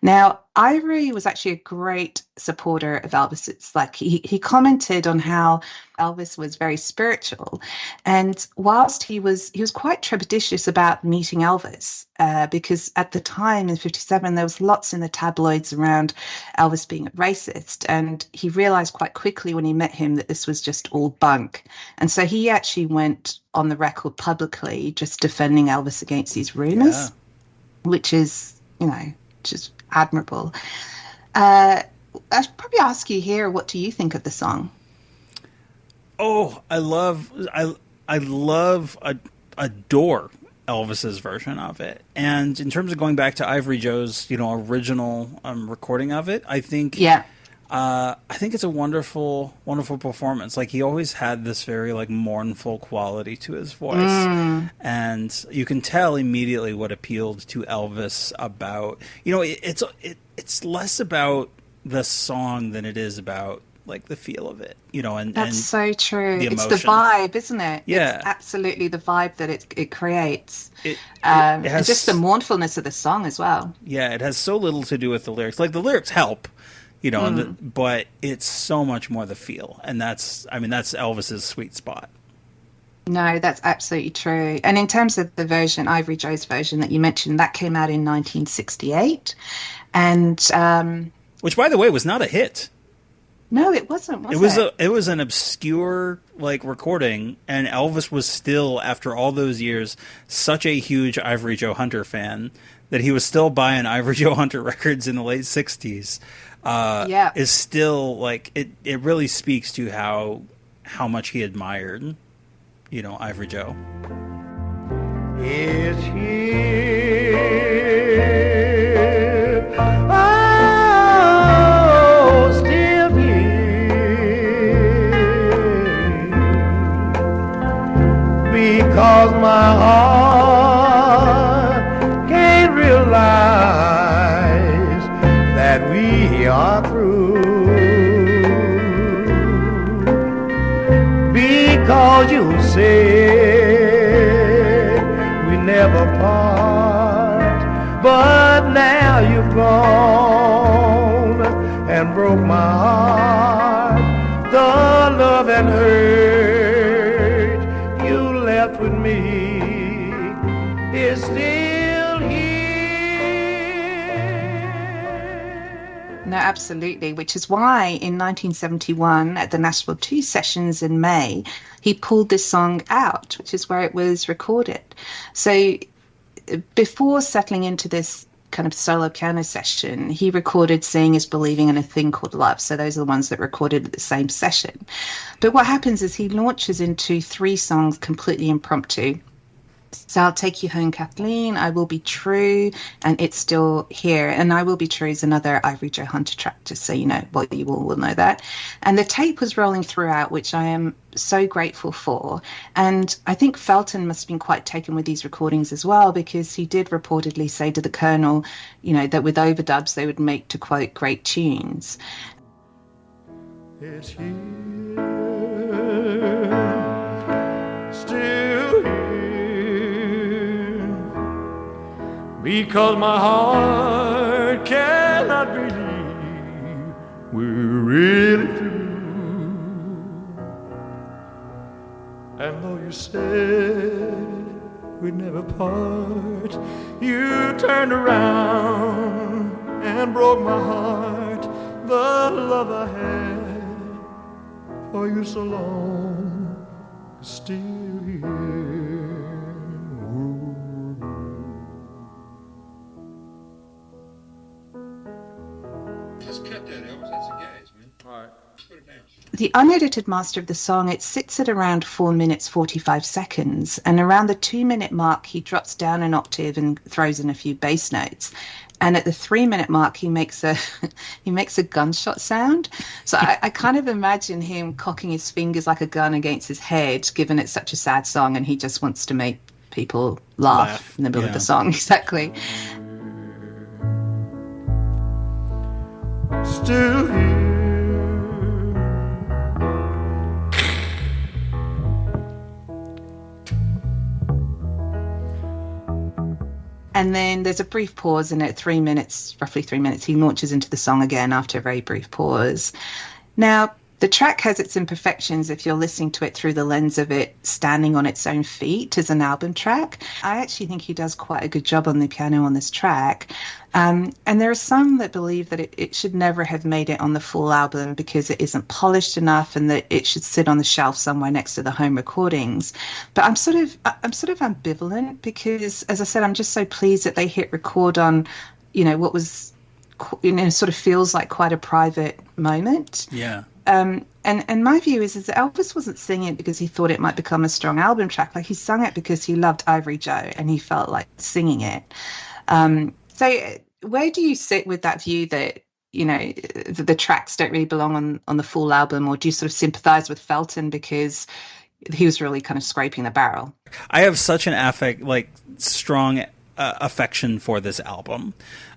Now, Ivory was actually a great supporter of Elvis's. Like, he commented on how Elvis was very spiritual. And whilst he was quite trepidatious about meeting Elvis, because at the time in 57, there was lots in the tabloids around Elvis being a racist. And he realized quite quickly when he met him that this was just all bunk. And so he actually went on the record publicly just defending Elvis against these rumors, which is, just admirable. I should probably ask you here, what do you think of the song?
Oh, I adore Elvis's version of it. And in terms of going back to Ivory Joe's, original recording of it, I think it's a wonderful, wonderful performance. Like, he always had this very mournful quality to his voice, and you can tell immediately what appealed to Elvis about. It's less about the song than it is about the feel of it. That's so true. It's the vibe, isn't it?
Yeah, it's absolutely the vibe that it creates. It has, and just the mournfulness of the song as well.
Yeah, it has so little to do with the lyrics. The lyrics help. But it's so much more the feel, and that's Elvis's sweet spot.
No, that's absolutely true. And in terms of the version, Ivory Joe's version that you mentioned, that came out in 1968, and
which, by the way, was not a hit.
No, it wasn't.
It was an obscure recording, and Elvis was still, after all those years, such a huge Ivory Joe Hunter fan that he was still buying Ivory Joe Hunter records in the late 60s. Is still it really speaks to how much he admired, Ivory Joe.
It's here, oh, still here, because my heart can't realize that we are through, because you said we never part, but now you is still here.
No, absolutely, which is why in 1971 at the Nashville 2 sessions in May, he pulled this song out, which is where it was recorded. So before settling into this kind of solo piano session, he recorded Seeing is Believing and A Thing Called Love. So those are the ones that recorded at the same session. But what happens is he launches into 3 songs completely impromptu. So I'll Take You Home, Kathleen, I Will Be True, and It's Still Here. And I Will Be True is another Ivory Joe Hunter track, just so you know, well, you all will know that. And the tape was rolling throughout, which I am so grateful for. And I think Felton must have been quite taken with these recordings as well, because he did reportedly say to the Colonel, you know, that with overdubs they would make, to quote, great tunes.
It's here, still here, because my heart cannot believe we're really through. And though you said we'd never part, you turned around and broke my heart. The love I had for you so long is still here.
Just cut that, Elvis. That's a gaze, man.
All right.
Put it down.
The unedited master of the song, it sits at around 4 minutes 45 seconds, and around the 2-minute mark he drops down an octave and throws in a few bass notes. And at the 3-minute mark, he makes a gunshot sound. So I kind of imagine him cocking his fingers like a gun against his head, given it's such a sad song, and he just wants to make people laugh in the middle of the song. Exactly.
Still here.
And then there's a brief pause, and at 3 minutes, roughly 3 minutes, he launches into the song again after a very brief pause. Now, the track has its imperfections if you're listening to it through the lens of it standing on its own feet as an album track. I actually think he does quite a good job on the piano on this track. And there are some that believe that it should never have made it on the full album because it isn't polished enough and that it should sit on the shelf somewhere next to the home recordings. But I'm sort of ambivalent because, as I said, I'm just so pleased that they hit record on, you know, what was, you know, sort of feels like quite a private moment.
Yeah.
And my view is that Elvis wasn't singing it because he thought it might become a strong album track. Like, he sung it because he loved Ivory Joe and he felt like singing it. So where do you sit with that view that, you know, the tracks don't really belong on the full album, or do you sort of sympathize with Felton because he was really kind of scraping the barrel?
I have such an strong affection for this album.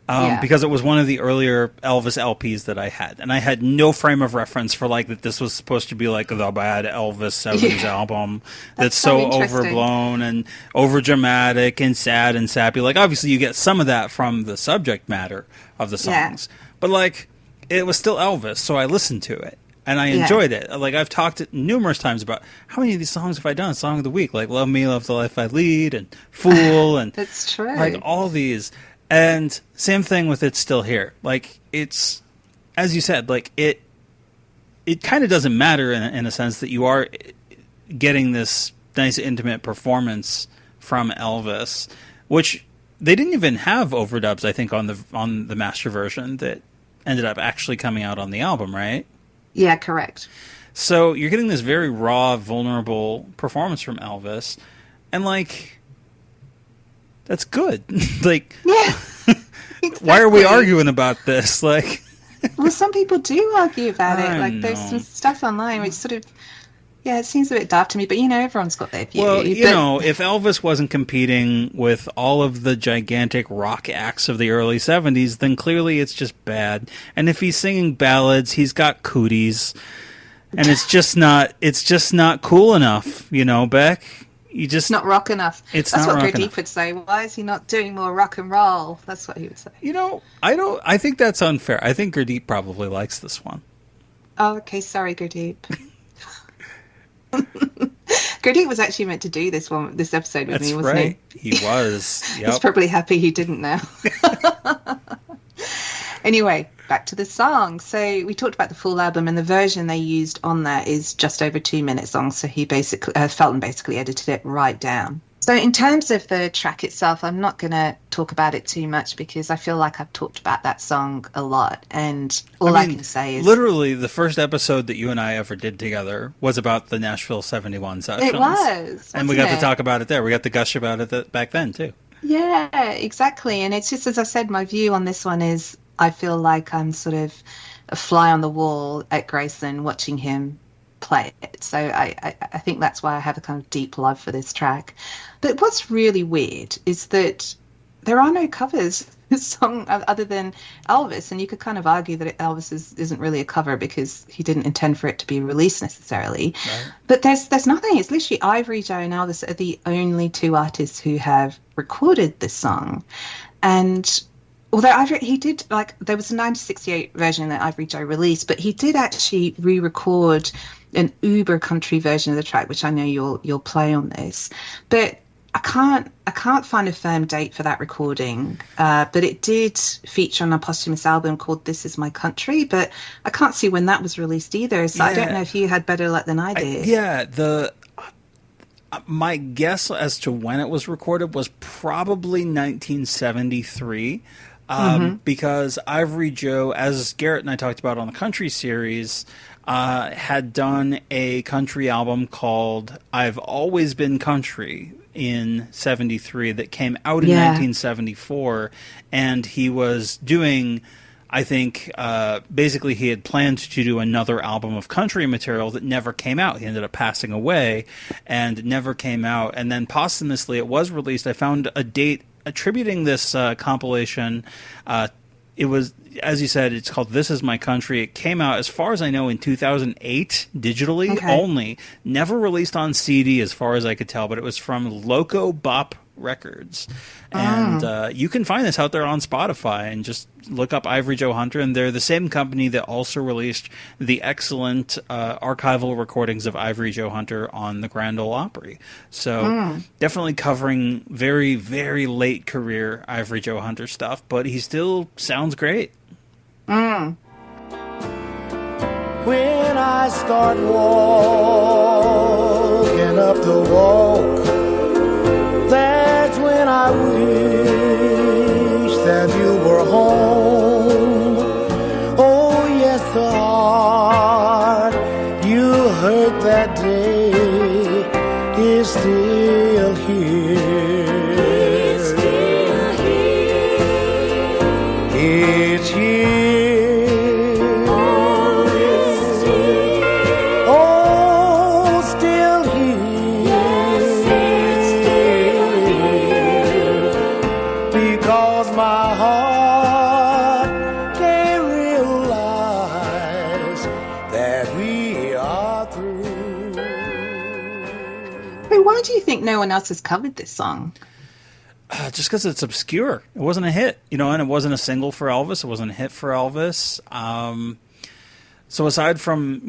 Because it was one of the earlier Elvis LPs that I had. And I had no frame of reference for, like, that this was supposed to be, like, the bad Elvis 70s album that's so overblown and overdramatic and sad and sappy. Like, obviously you get some of that from the subject matter of the songs. Yeah. But, like, it was still Elvis, so I listened to it. And I enjoyed it. Like, I've talked numerous times about how many of these songs have I done? Song of the Week. Like, Love Me, Love the Life I Lead, and Fool, and
that's true.
Like, all these. And same thing with It's Still Here. Like, it's, as you said, like, it kind of doesn't matter in a sense that you are getting this nice intimate performance from Elvis, which they didn't even have overdubs, I think, on the master version that ended up actually coming out on the album, right?
Yeah, correct.
So you're getting this very raw, vulnerable performance from Elvis, and, like, that's good. Like,
yeah, exactly.
Why are we arguing about this? Like,
well, some people do argue about it. Like, there's some stuff online which sort of, yeah, it seems a bit daft to me. But, you know, everyone's got their view.
Well, you know, if Elvis wasn't competing with all of the gigantic rock acts of the early 70s, then clearly it's just bad. And if he's singing ballads, he's got cooties, and it's just not cool enough. You know, Bec. It's not
rock enough.
That's
what
Gurdeep
enough. Would say. Why is he not doing more rock and roll? That's what he would say.
You know, I think that's unfair. I think Gurdeep probably likes this one.
Oh, okay. Sorry, Gurdeep. Goody was actually meant to do this episode with
That's
me, wasn't
right. He was. Yep.
He's probably happy he didn't now. Anyway, back to the song. So we talked about the full album, and the version they used on that is just over 2 minutes long. So he basically, Felton basically edited it right down. So in terms of the track itself, I'm not going to talk about it too much because I feel like I've talked about that song a lot. And all I can say is...
Literally, the first episode that you and I ever did together was about the Nashville 71 sessions.
It was.
And we got to talk about it there. We got to gush about it back then, too.
Yeah, exactly. And it's just, as I said, my view on this one is I feel like I'm sort of a fly on the wall at Graceland watching him play it. So I think that's why I have a kind of deep love for this track. But what's really weird is that there are no covers of this song other than Elvis, and you could kind of argue that Elvis isn't really a cover because he didn't intend for it to be released necessarily. Right. But there's nothing. It's literally Ivory Joe and Elvis are the only two artists who have recorded this song. And although he did, like, there was a 1968 version that Ivory Joe released, but he did actually re-record an uber country version of the track, which I know you'll play on this. But I can't find a firm date for that recording, but it did feature on a posthumous album called This Is My Country, but I can't see when that was released either, so yeah. I don't know if you had better luck than I did.
My guess as to when it was recorded was probably 1973, because Ivory Joe, as Garrett and I talked about on the country series, had done a country album called I've Always Been Country in 73 that came out in 1974, and he was doing, I think, basically he had planned to do another album of country material that never came out. He ended up passing away and never came out, and then posthumously it was released. I found a date attributing this compilation. It was, as you said, it's called This Is My Country. It came out, as far as I know, in 2008, digitally only. Never released on CD, as far as I could tell, but it was from Loco Bop Records. And you can find this out there on Spotify, and just look up Ivory Joe Hunter, and they're the same company that also released the excellent archival recordings of Ivory Joe Hunter on the Grand Ole Opry. So definitely covering very, very late career Ivory Joe Hunter stuff, but he still sounds great.
When I start walking up the walk, that's when I wish that you were home. Oh yes, the heart you hurt that day is still here. It's still here. It's here.
Why do you think no one else has covered this song?
Just because it's obscure. It wasn't a hit, and it wasn't a single for Elvis. It wasn't a hit for Elvis. So aside from,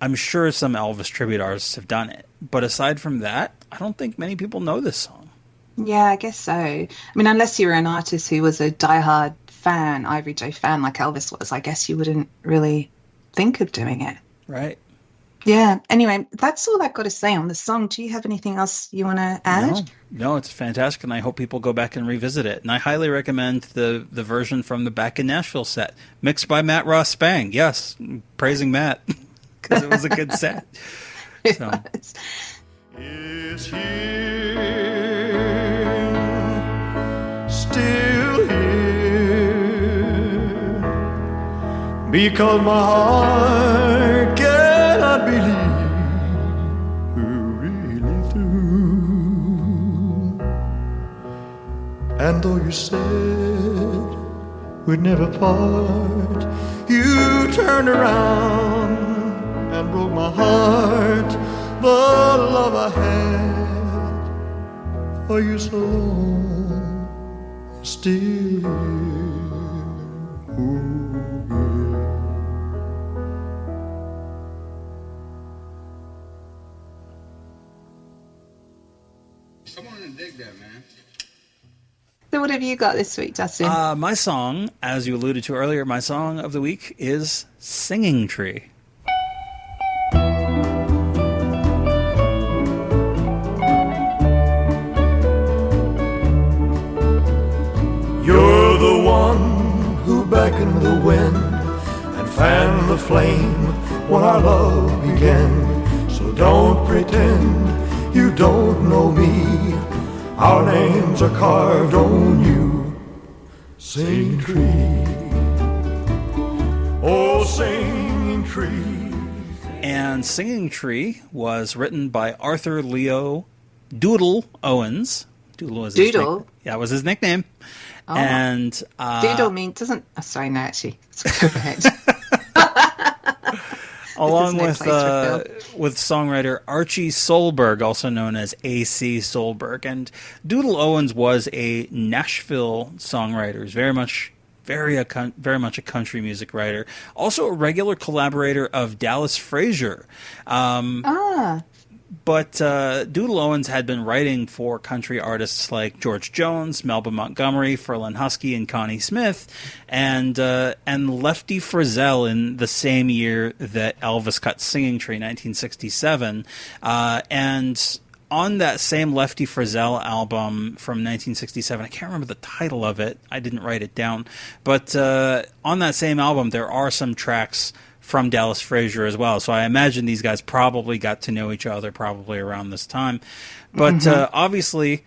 I'm sure some Elvis tribute artists have done it. But aside from that, I don't think many people know this song.
Yeah, I guess so. I mean, unless you were an artist who was a diehard fan, Ivory Joe fan like Elvis was, I guess you wouldn't really think of doing it.
Right.
Yeah. Anyway, that's all I've got to say on the song. Do you have anything else you want to add?
No, it's fantastic, and I hope people go back and revisit it. And I highly recommend the version from the Back in Nashville set, mixed by Matt Ross Spang. Yes, praising Matt, because it was a good set.
It was.
It's here, still here, because my heart cannot believe we're really through. And though you said we'd never part, you turned around and broke my heart. The love I had for you so long, still.
gonna dig that, man.
So what have you got this week, Justin?
My song, as you alluded to earlier, my song of the week is Singing Tree.
You're the one who beckoned the wind and fanned the flame when our love began. So don't pretend you don't know me. Our names are carved on you. Singing tree, oh singing tree.
And Singing Tree was written by Arthur Leo Doodle Owens. Doodle was his
Doodle?
Yeah, was his nickname.
Oh.
And
Doodle means doesn't. Oh, sorry, no, actually, go ahead.
along
There's no
with songwriter Archie Solberg, also known as A.C. Solberg. And Doodle Owens was a Nashville songwriter. He's very much a country music writer. Also a regular collaborator of Dallas Frazier. But Doodle Owens had been writing for country artists like George Jones, Melba Montgomery, Ferlin Husky, and Connie Smith, and Lefty Frizzell in the same year that Elvis cut Singing Tree, 1967. And on that same Lefty Frizzell album from 1967, I can't remember the title of it. I didn't write it down. But on that same album, there are some tracks from Dallas Frazier as well. So I imagine these guys probably got to know each other probably around this time. But obviously,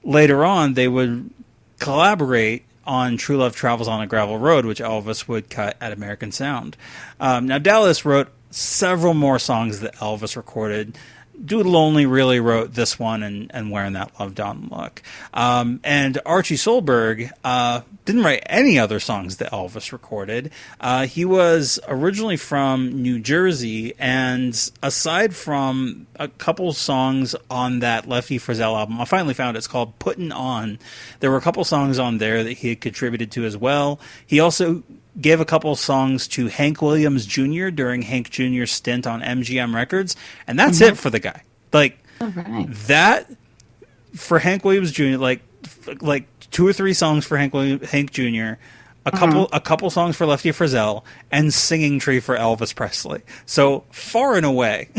later on, they would collaborate on True Love Travels on a Gravel Road, which Elvis would cut at American Sound. Now, Dallas wrote several more songs that Elvis recorded. Doodle only really wrote this one and Wearing That Love Down Look. And Archie Solberg didn't write any other songs that Elvis recorded. He was originally from New Jersey, and aside from a couple songs on that Lefty Frizzell album, I finally found it's called Puttin' On. There were a couple songs on there that he had contributed to as well. He also gave a couple songs to Hank Williams Jr. during Hank Jr.'s stint on MGM Records, and that's it for the guy. Like, that, for Hank Williams Jr., like 2 or 3 songs for Hank Jr., a couple songs for Lefty Frizzell, and Singing Tree for Elvis Presley. So, far and away,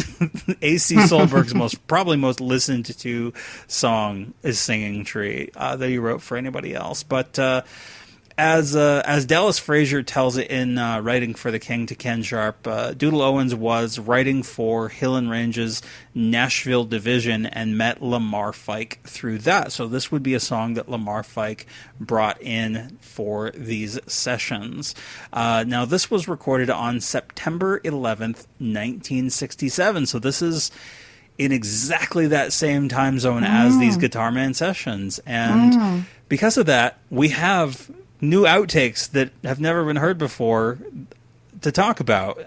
A.C. Solberg's probably most listened to song is Singing Tree that he wrote for anybody else. But as Dallas Frazier tells it in Writing for the King to Ken Sharp, Doodle Owens was writing for Hill and Range's Nashville division and met Lamar Fike through that. So this would be a song that Lamar Fike brought in for these sessions. Now, this was recorded on September 11th, 1967. So this is in exactly that same time zone as these Guitar Man sessions. And because of that, we have new outtakes that have never been heard before to talk about,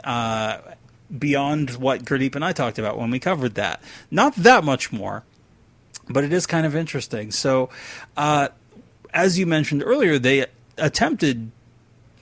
beyond what Gurdeep and I talked about when we covered that. Not that much more, but it is kind of interesting. So, as you mentioned earlier, they attempted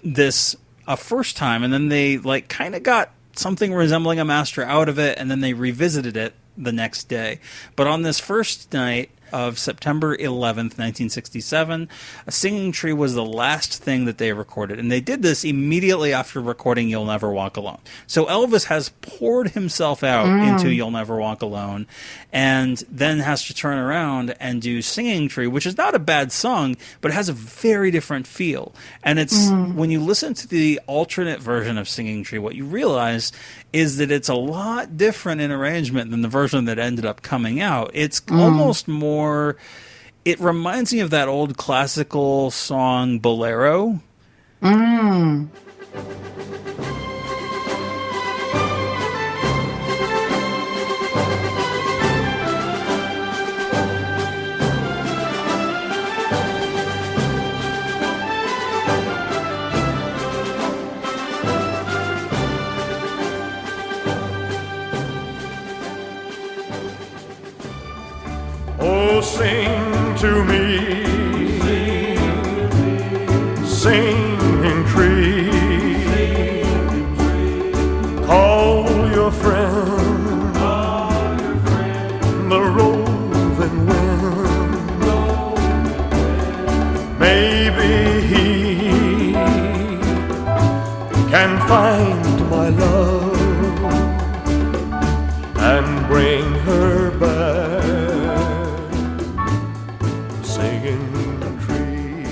this a first time, and then they kind of got something resembling a master out of it, and then they revisited it the next day. But on this first night of September 11th, 1967, A Singing Tree was the last thing that they recorded. And they did this immediately after recording You'll Never Walk Alone. So Elvis has poured himself out into You'll Never Walk Alone, and then has to turn around and do Singing Tree, which is not a bad song, but it has a very different feel. And it's when you listen to the alternate version of Singing Tree, what you realize is that it's a lot different in arrangement than the version that ended up coming out. It's almost more, it reminds me of that old classical song Bolero.
Oh, sing to me, singing tree. Call your friend, the roving wind. Maybe he can find my love and bring her back, singing the tree.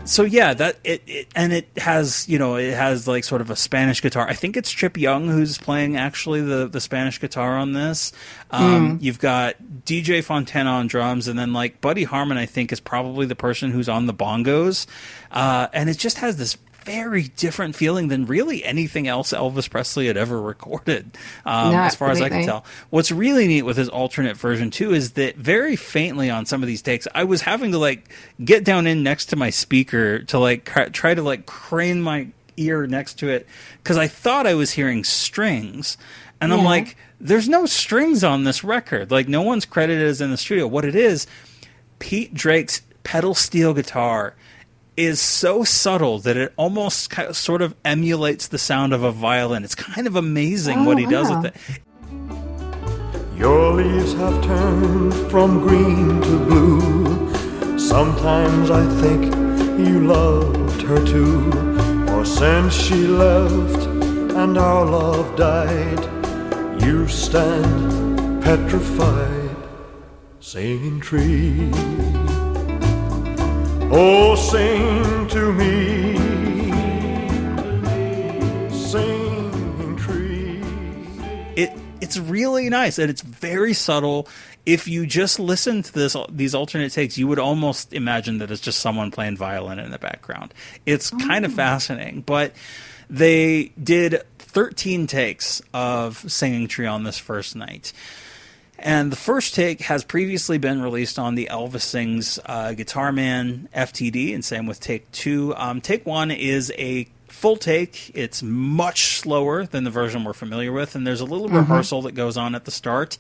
So yeah, that it has, you know, it has like sort of a Spanish guitar. I think it's Chip Young who's playing actually the Spanish guitar on this. You've got DJ Fontana on drums, and then like Buddy Harmon, I think, is probably the person who's on the bongos, and it just has this very different feeling than really anything else Elvis Presley had ever recorded, as far as I can tell. What's really neat with his alternate version too is that very faintly on some of these takes, I was having to like get down in next to my speaker to like try to like crane my ear next to it because I thought I was hearing strings, and I'm like, there's no strings on this record. Like, no one's credited as in the studio. What it is, Pete Drake's pedal steel guitar is so subtle that it almost sort of emulates the sound of a violin. It's kind of amazing what he does with it.
Your leaves have turned from green to blue. Sometimes I think you loved her too. For since she left and our love died, you stand petrified, singing tree. Oh, sing to me, singing tree.
It's really nice, and it's very subtle. If you just listen to these alternate takes, you would almost imagine that it's just someone playing violin in the background. It's kind of fascinating, but they did 13 takes of Singing Tree on this first night. And the first take has previously been released on the Elvis Sings Guitar Man FTD, and same with take 2. Take 1 is a full take. It's much slower than the version we're familiar with, and there's a little rehearsal that goes on at the start,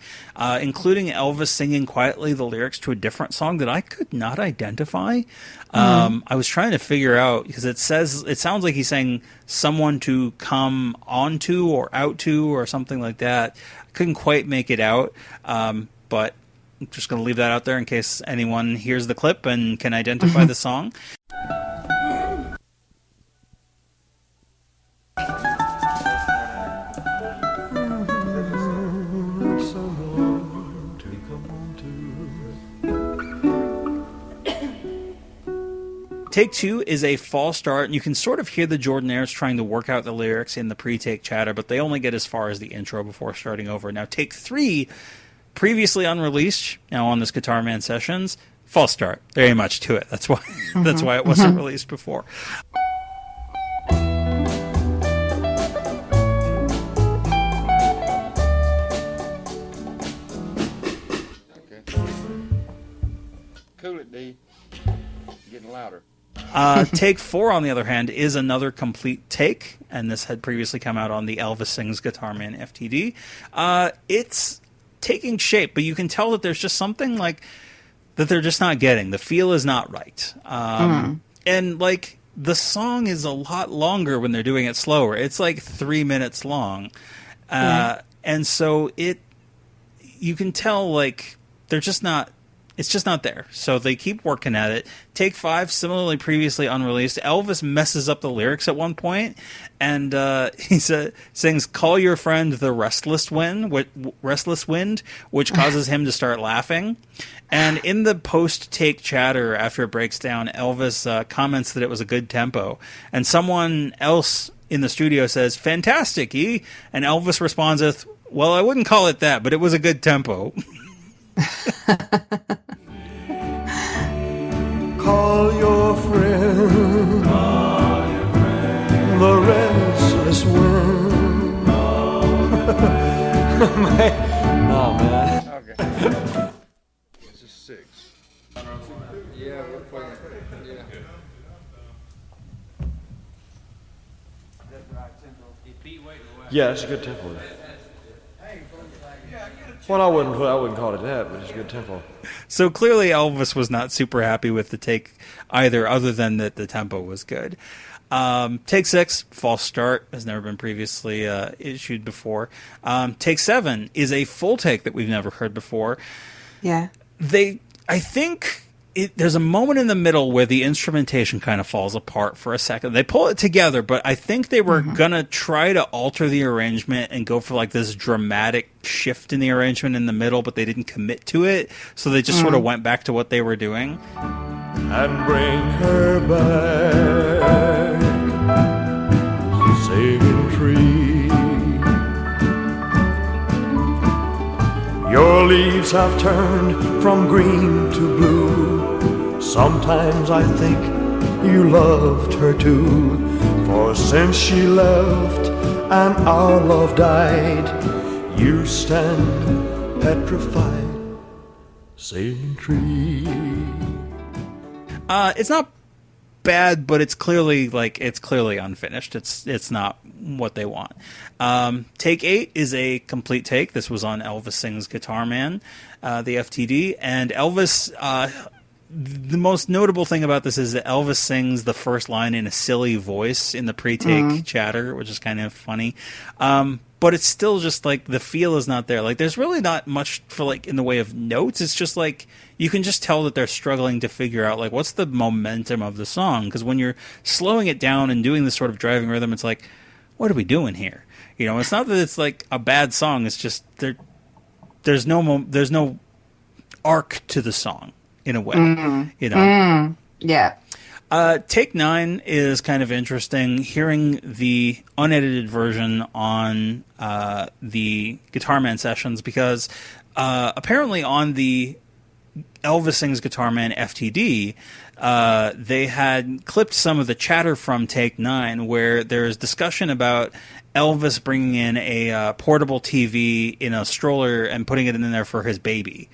including Elvis singing quietly the lyrics to a different song that I could not identify. I was trying to figure out, because it sounds like he's saying someone to come onto or out to or something like that. Couldn't quite make it out, but I'm just going to leave that out there in case anyone hears the clip and can identify the song. Take 2 is a false start, and you can sort of hear the Jordanaires trying to work out the lyrics in the pre-take chatter, but they only get as far as the intro before starting over. Now, take 3, previously unreleased, now on this Guitar Man Sessions, false start. There ain't much to it. That's why that's why it wasn't released before.
Cool it, D. Getting louder.
Take 4, on the other hand, is another complete take, and this had previously come out on the Elvis Sings Guitar Man FTD. It's taking shape, but you can tell that there's just something like that they're just not getting. The feel is not right. And like the song is a lot longer when they're doing it slower. It's like 3 minutes long. And so you can tell like they're just not, it's just not there. So they keep working at it. Take 5, similarly previously unreleased. Elvis messes up the lyrics at one point, and he sings "Call your friend the restless wind," which causes him to start laughing. And in the post-take chatter, after it breaks down, Elvis comments that it was a good tempo, and someone else in the studio says, "Fantastic, E." And Elvis responds with, "Well, I wouldn't call it that, but it was a good tempo."
Call your friend, the restless wind. Oh man.
Okay. This is 6.
Yeah, we're playing. Yeah.
Yeah, it's a good tempo. Well, I wouldn't call it that, but it's a good tempo.
So clearly Elvis was not super happy with the take either, other than that the tempo was good. Take 6, false start, has never been previously issued before. Take 7 is a full take that we've never heard before.
Yeah.
I think there's a moment in the middle where the instrumentation kind of falls apart for a second. They pull it together, but I think they were gonna try to alter the arrangement and go for like this dramatic shift in the arrangement in the middle, but they didn't commit to it, so they just sort of went back to what they were doing.
And bring her back, singing tree. Your leaves have turned from green to blue. Sometimes I think you loved her too. For since she left and our love died, you stand petrified, singing tree.
It's not bad, but it's clearly unfinished. It's not what they want. Take 8 is a complete take. This was on Elvis Sings Guitar Man, the FTD, and Elvis. The most notable thing about this is that Elvis sings the first line in a silly voice in the pre-take chatter, which is kind of funny. But it's still just like the feel is not there. Like there's really not much for like in the way of notes. It's just like you can just tell that they're struggling to figure out like what's the momentum of the song. Because when you're slowing it down and doing this sort of driving rhythm, it's like, what are we doing here? You know, it's not that it's like a bad song. It's just there's no arc to the song in a way. You know.
Yeah.
Take 9 is kind of interesting. Hearing the unedited version on the Guitar Man Sessions, because apparently on the Elvis Sings Guitar Man FTD, they had clipped some of the chatter from Take 9 where there's discussion about Elvis bringing in a portable TV in a stroller and putting it in there for his baby.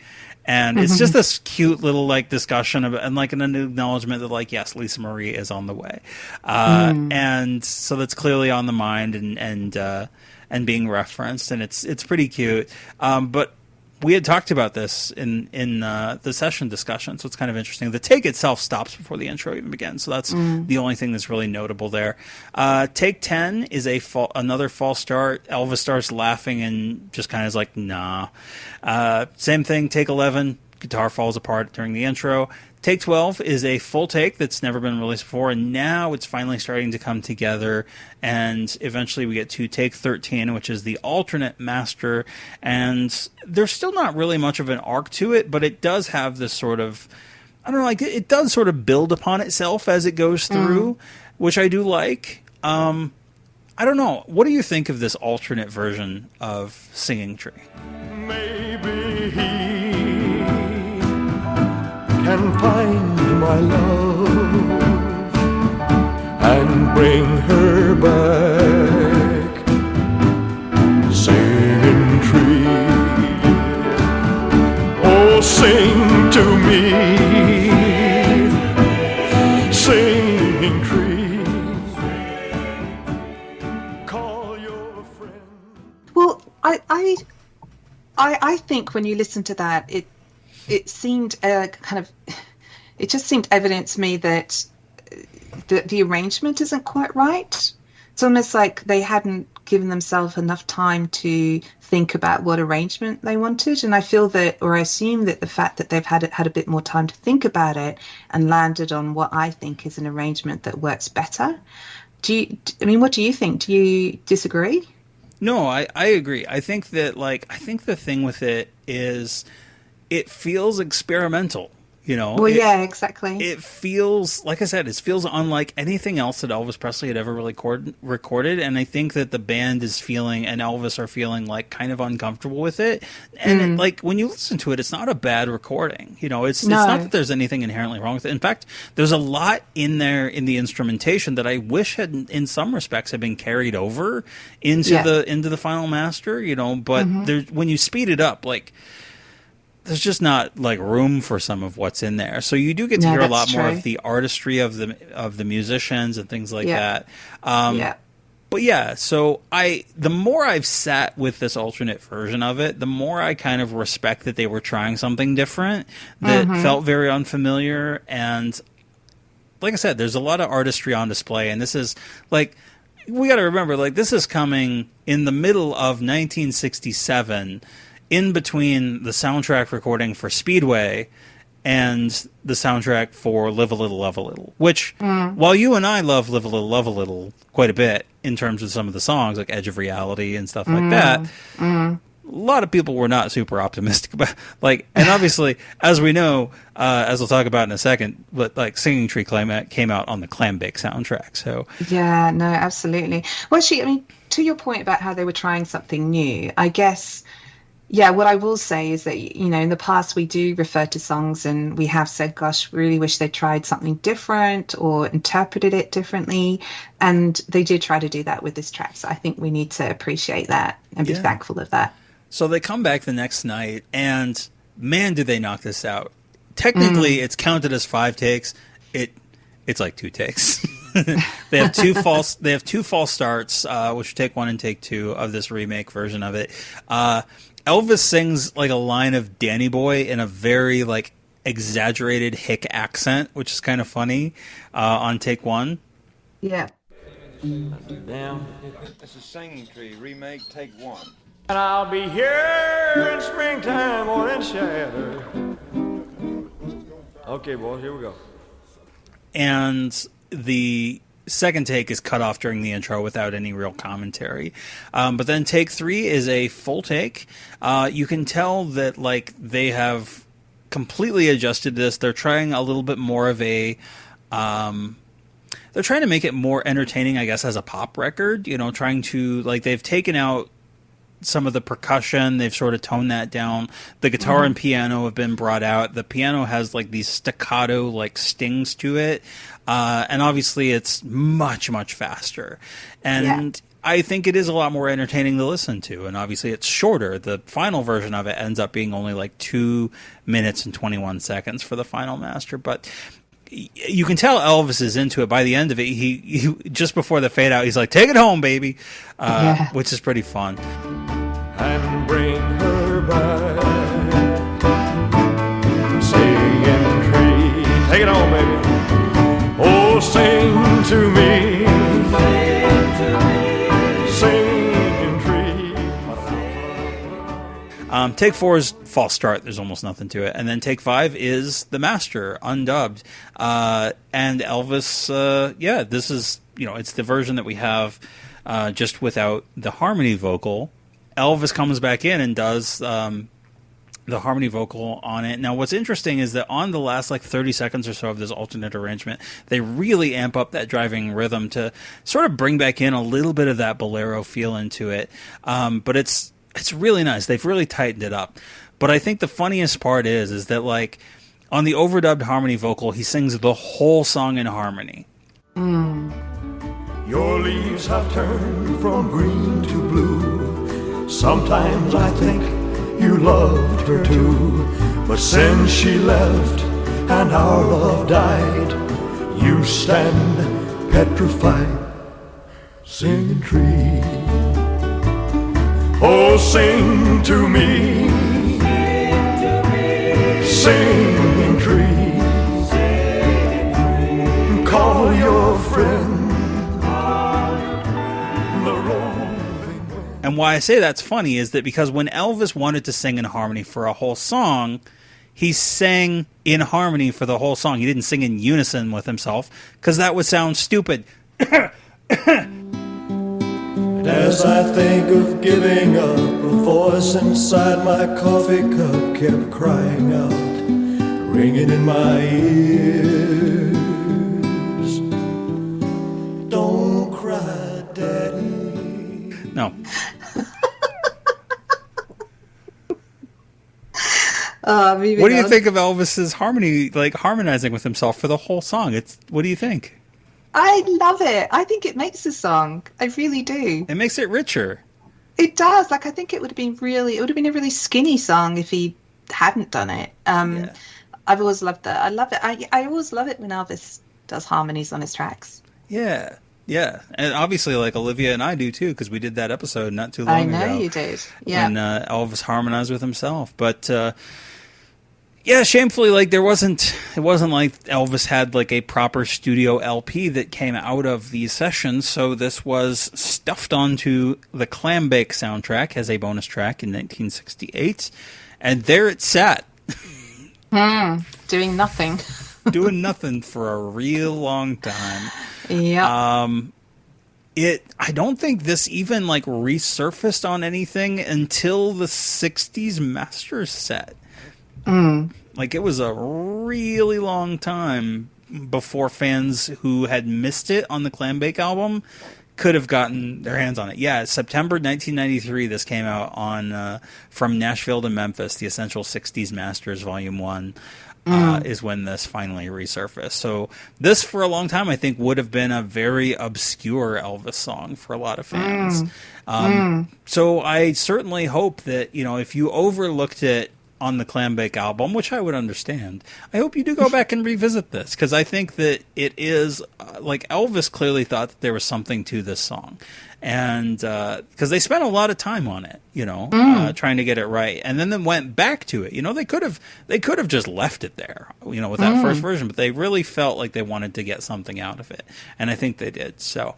And it's just this cute little like discussion of, and like an acknowledgement that like, yes, Lisa Marie is on the way. And so that's clearly on the mind and being referenced, and it's pretty cute. But we had talked about this in the session discussion, so it's kind of interesting. The take itself stops before the intro even begins, so that's the only thing that's really notable there. Take 10 is another false start. Elvis starts laughing and just kind of is like, nah. Same thing, take 11, guitar falls apart during the intro. Take 12 is a full take that's never been released before, and now it's finally starting to come together, and eventually we get to take 13, which is the alternate master, and there's still not really much of an arc to it, but it does have this sort of, I don't know, like it does sort of build upon itself as it goes through, which I do like. I don't know. What do you think of this alternate version of Singing Tree?
Maybe he can find my love and bring her back, singing tree. Oh, sing to me, singing tree. Call your friend.
Well, I think when you listen to that, it seemed it just seemed evident to me that the arrangement isn't quite right. It's almost like they hadn't given themselves enough time to think about what arrangement they wanted. And I feel that, or I assume that the fact that they've had a bit more time to think about it and landed on what I think is an arrangement that works better. What do you think? Do you disagree?
No, I agree. I think that the thing with it is it feels experimental, you know?
Well, yeah, exactly.
It feels, like I said, it feels unlike anything else that Elvis Presley had ever really recorded, and I think that the band is feeling, and Elvis are feeling, like, kind of uncomfortable with it. And, like, when you listen to it, it's not a bad recording. You know, it's not that there's anything inherently wrong with it. In fact, there's a lot in there in the instrumentation that I wish had, in some respects, had been carried over into the final master, you know, but when you speed it up, like, there's just not like room for some of what's in there. So you do get to hear a lot more of the artistry of the musicians and things like that. But yeah, so the more I've sat with this alternate version of it, the more I kind of respect that they were trying something different that felt very unfamiliar. And like I said, there's a lot of artistry on display, and this is like, we got to remember, like, this is coming in the middle of 1967, in between the soundtrack recording for Speedway and the soundtrack for Live a Little, Love a Little, which, while you and I love Live a Little, Love a Little quite a bit in terms of some of the songs, like Edge of Reality and stuff like that, a lot of people were not super optimistic about, like, and obviously, as we know, as we'll talk about in a second, but like Singing Tree came out on the Clambake soundtrack, so.
Yeah, no, absolutely. Well, actually, I mean, to your point about how they were trying something new, I guess, yeah, what I will say is that, you know, in the past we do refer to songs and we have said, gosh, really wish they tried something different or interpreted it differently. And they did try to do that with this track. So I think we need to appreciate that and be thankful of that.
So they come back the next night and, man, did they knock this out. Technically, it's counted as 5 takes. It's like 2 takes. They have two false starts, which are take 1 and take 2 of this remake version of it. Elvis sings like a line of Danny Boy in a very like exaggerated hick accent, which is kind of funny on take 1.
Yeah.
Down.
It's a Singing Tree remake, take 1.
And I'll be here in springtime or in shadow. Okay, boys, here we go.
And the second take is cut off during the intro without any real commentary. But then take 3 is a full take. You can tell that like they have completely adjusted this. They're trying a little bit more of a they're trying to make it more entertaining, I guess, as a pop record, you know, trying to like they've taken out some of the percussion, they've sort of toned that down. The guitar and piano have been brought out. The piano has like these staccato like stings to it. And obviously it's much, much faster. And I think it is a lot more entertaining to listen to. And obviously it's shorter. The final version of it ends up being only like 2 minutes and 21 seconds for the final master. But you can tell Elvis is into it. By the end of it, he just before the fade out, he's like, "Take it home, baby," which is pretty fun.
And bring her back, singing tree.
Take it on, baby.
Oh, sing to me, singing tree.
Take 4 is false start. There's almost nothing to it. And then take 5 is the master, undubbed. And Elvis, this is, you know, it's the version that we have just without the harmony vocal. Elvis comes back in and does the harmony vocal on it. Now, what's interesting is that on the last like 30 seconds or so of this alternate arrangement, they really amp up that driving rhythm to sort of bring back in a little bit of that bolero feel into it. But it's really nice. They've really tightened it up. But I think the funniest part is that like on the overdubbed harmony vocal, he sings the whole song in harmony.
Your leaves have turned from green to blue. Sometimes I think you loved her too, but since she left and our love died, you stand petrified, singing tree. Oh, sing to me, singing tree. Call your friend.
And why I say that's funny is that because when Elvis wanted to sing in harmony for a whole song, he sang in harmony for the whole song. He didn't sing in unison with himself because that would sound stupid.
And as I think of giving up, a voice inside my coffee cup kept crying out, ringing in my ears. Don't cry, Daddy.
No. What do you think of Elvis's harmony, like harmonizing with himself for the whole song? What do you think?
I love it. I think it makes the song. I really do.
It makes it richer.
It does. Like I think it would have been a really skinny song if he hadn't done it. I've always loved that. I love it. I always love it when Elvis does harmonies on his tracks.
Yeah. Yeah, and obviously, like Olivia and I do too, because we did that episode not too long ago.
I know you did. Yeah,
when Elvis harmonized with himself. But yeah, shamefully, like it wasn't like Elvis had like a proper studio LP that came out of these sessions. So this was stuffed onto the Clambake soundtrack as a bonus track in 1968, and there it sat.
doing nothing.
Doing nothing for a real long time.
Yeah.
I don't think this even like resurfaced on anything until the 60s Masters set. Like it was a really long time before fans who had missed it on the Clambake album could have gotten their hands on it. Yeah, September 1993, this came out on From Nashville to Memphis, the Essential 60s Masters Volume 1. Is when this finally resurfaced. So this, for a long time, I think would have been a very obscure Elvis song for a lot of fans. So I certainly hope that, if you overlooked it on the Clambake album, which I would understand, I hope you do go back and revisit this, because I think that it is, like, Elvis clearly thought that there was something to this song. And because they spent a lot of time on it, trying to get it right, and then went back to it. They could have just left it there, with that first version, but they really felt like they wanted to get something out of it, and I think they did. So,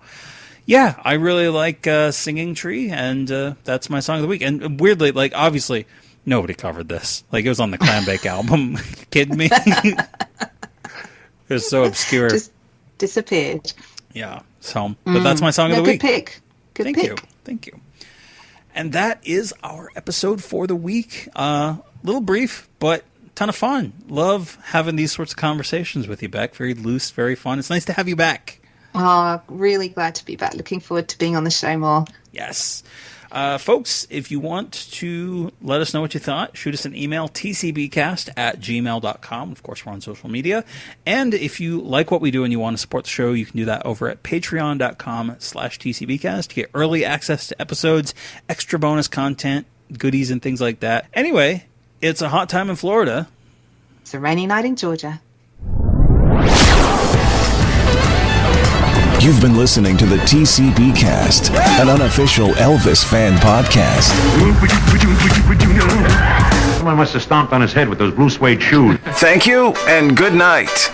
yeah, I really like Singing Tree, and that's my song of the week. And weirdly, like, obviously, nobody covered this. Like, it was on the Clambake album. Kidding me? It was so obscure.
Just disappeared.
Yeah. So, but that's my song of the week.
Good pick.
Thank you. And that is our episode for the week. Little brief, but ton of fun. Love having these sorts of conversations with you, Bec. Very loose, very fun. It's nice to have you back.
Oh, really glad to be back. Looking forward to being on the show more.
Yes. Folks, if you want to let us know what you thought, shoot us an email, tcbcast@gmail.com. Of course, we're on social media. And if you like what we do and you want to support the show, you can do that over at patreon.com/tcbcast to get early access to episodes, extra bonus content, goodies, and things like that. Anyway, it's a hot time in Florida.
It's a rainy night in Georgia.
You've been listening to the TCBcast, an unofficial Elvis fan podcast.
Someone must have stomped on his head with those blue suede shoes.
Thank you and good night.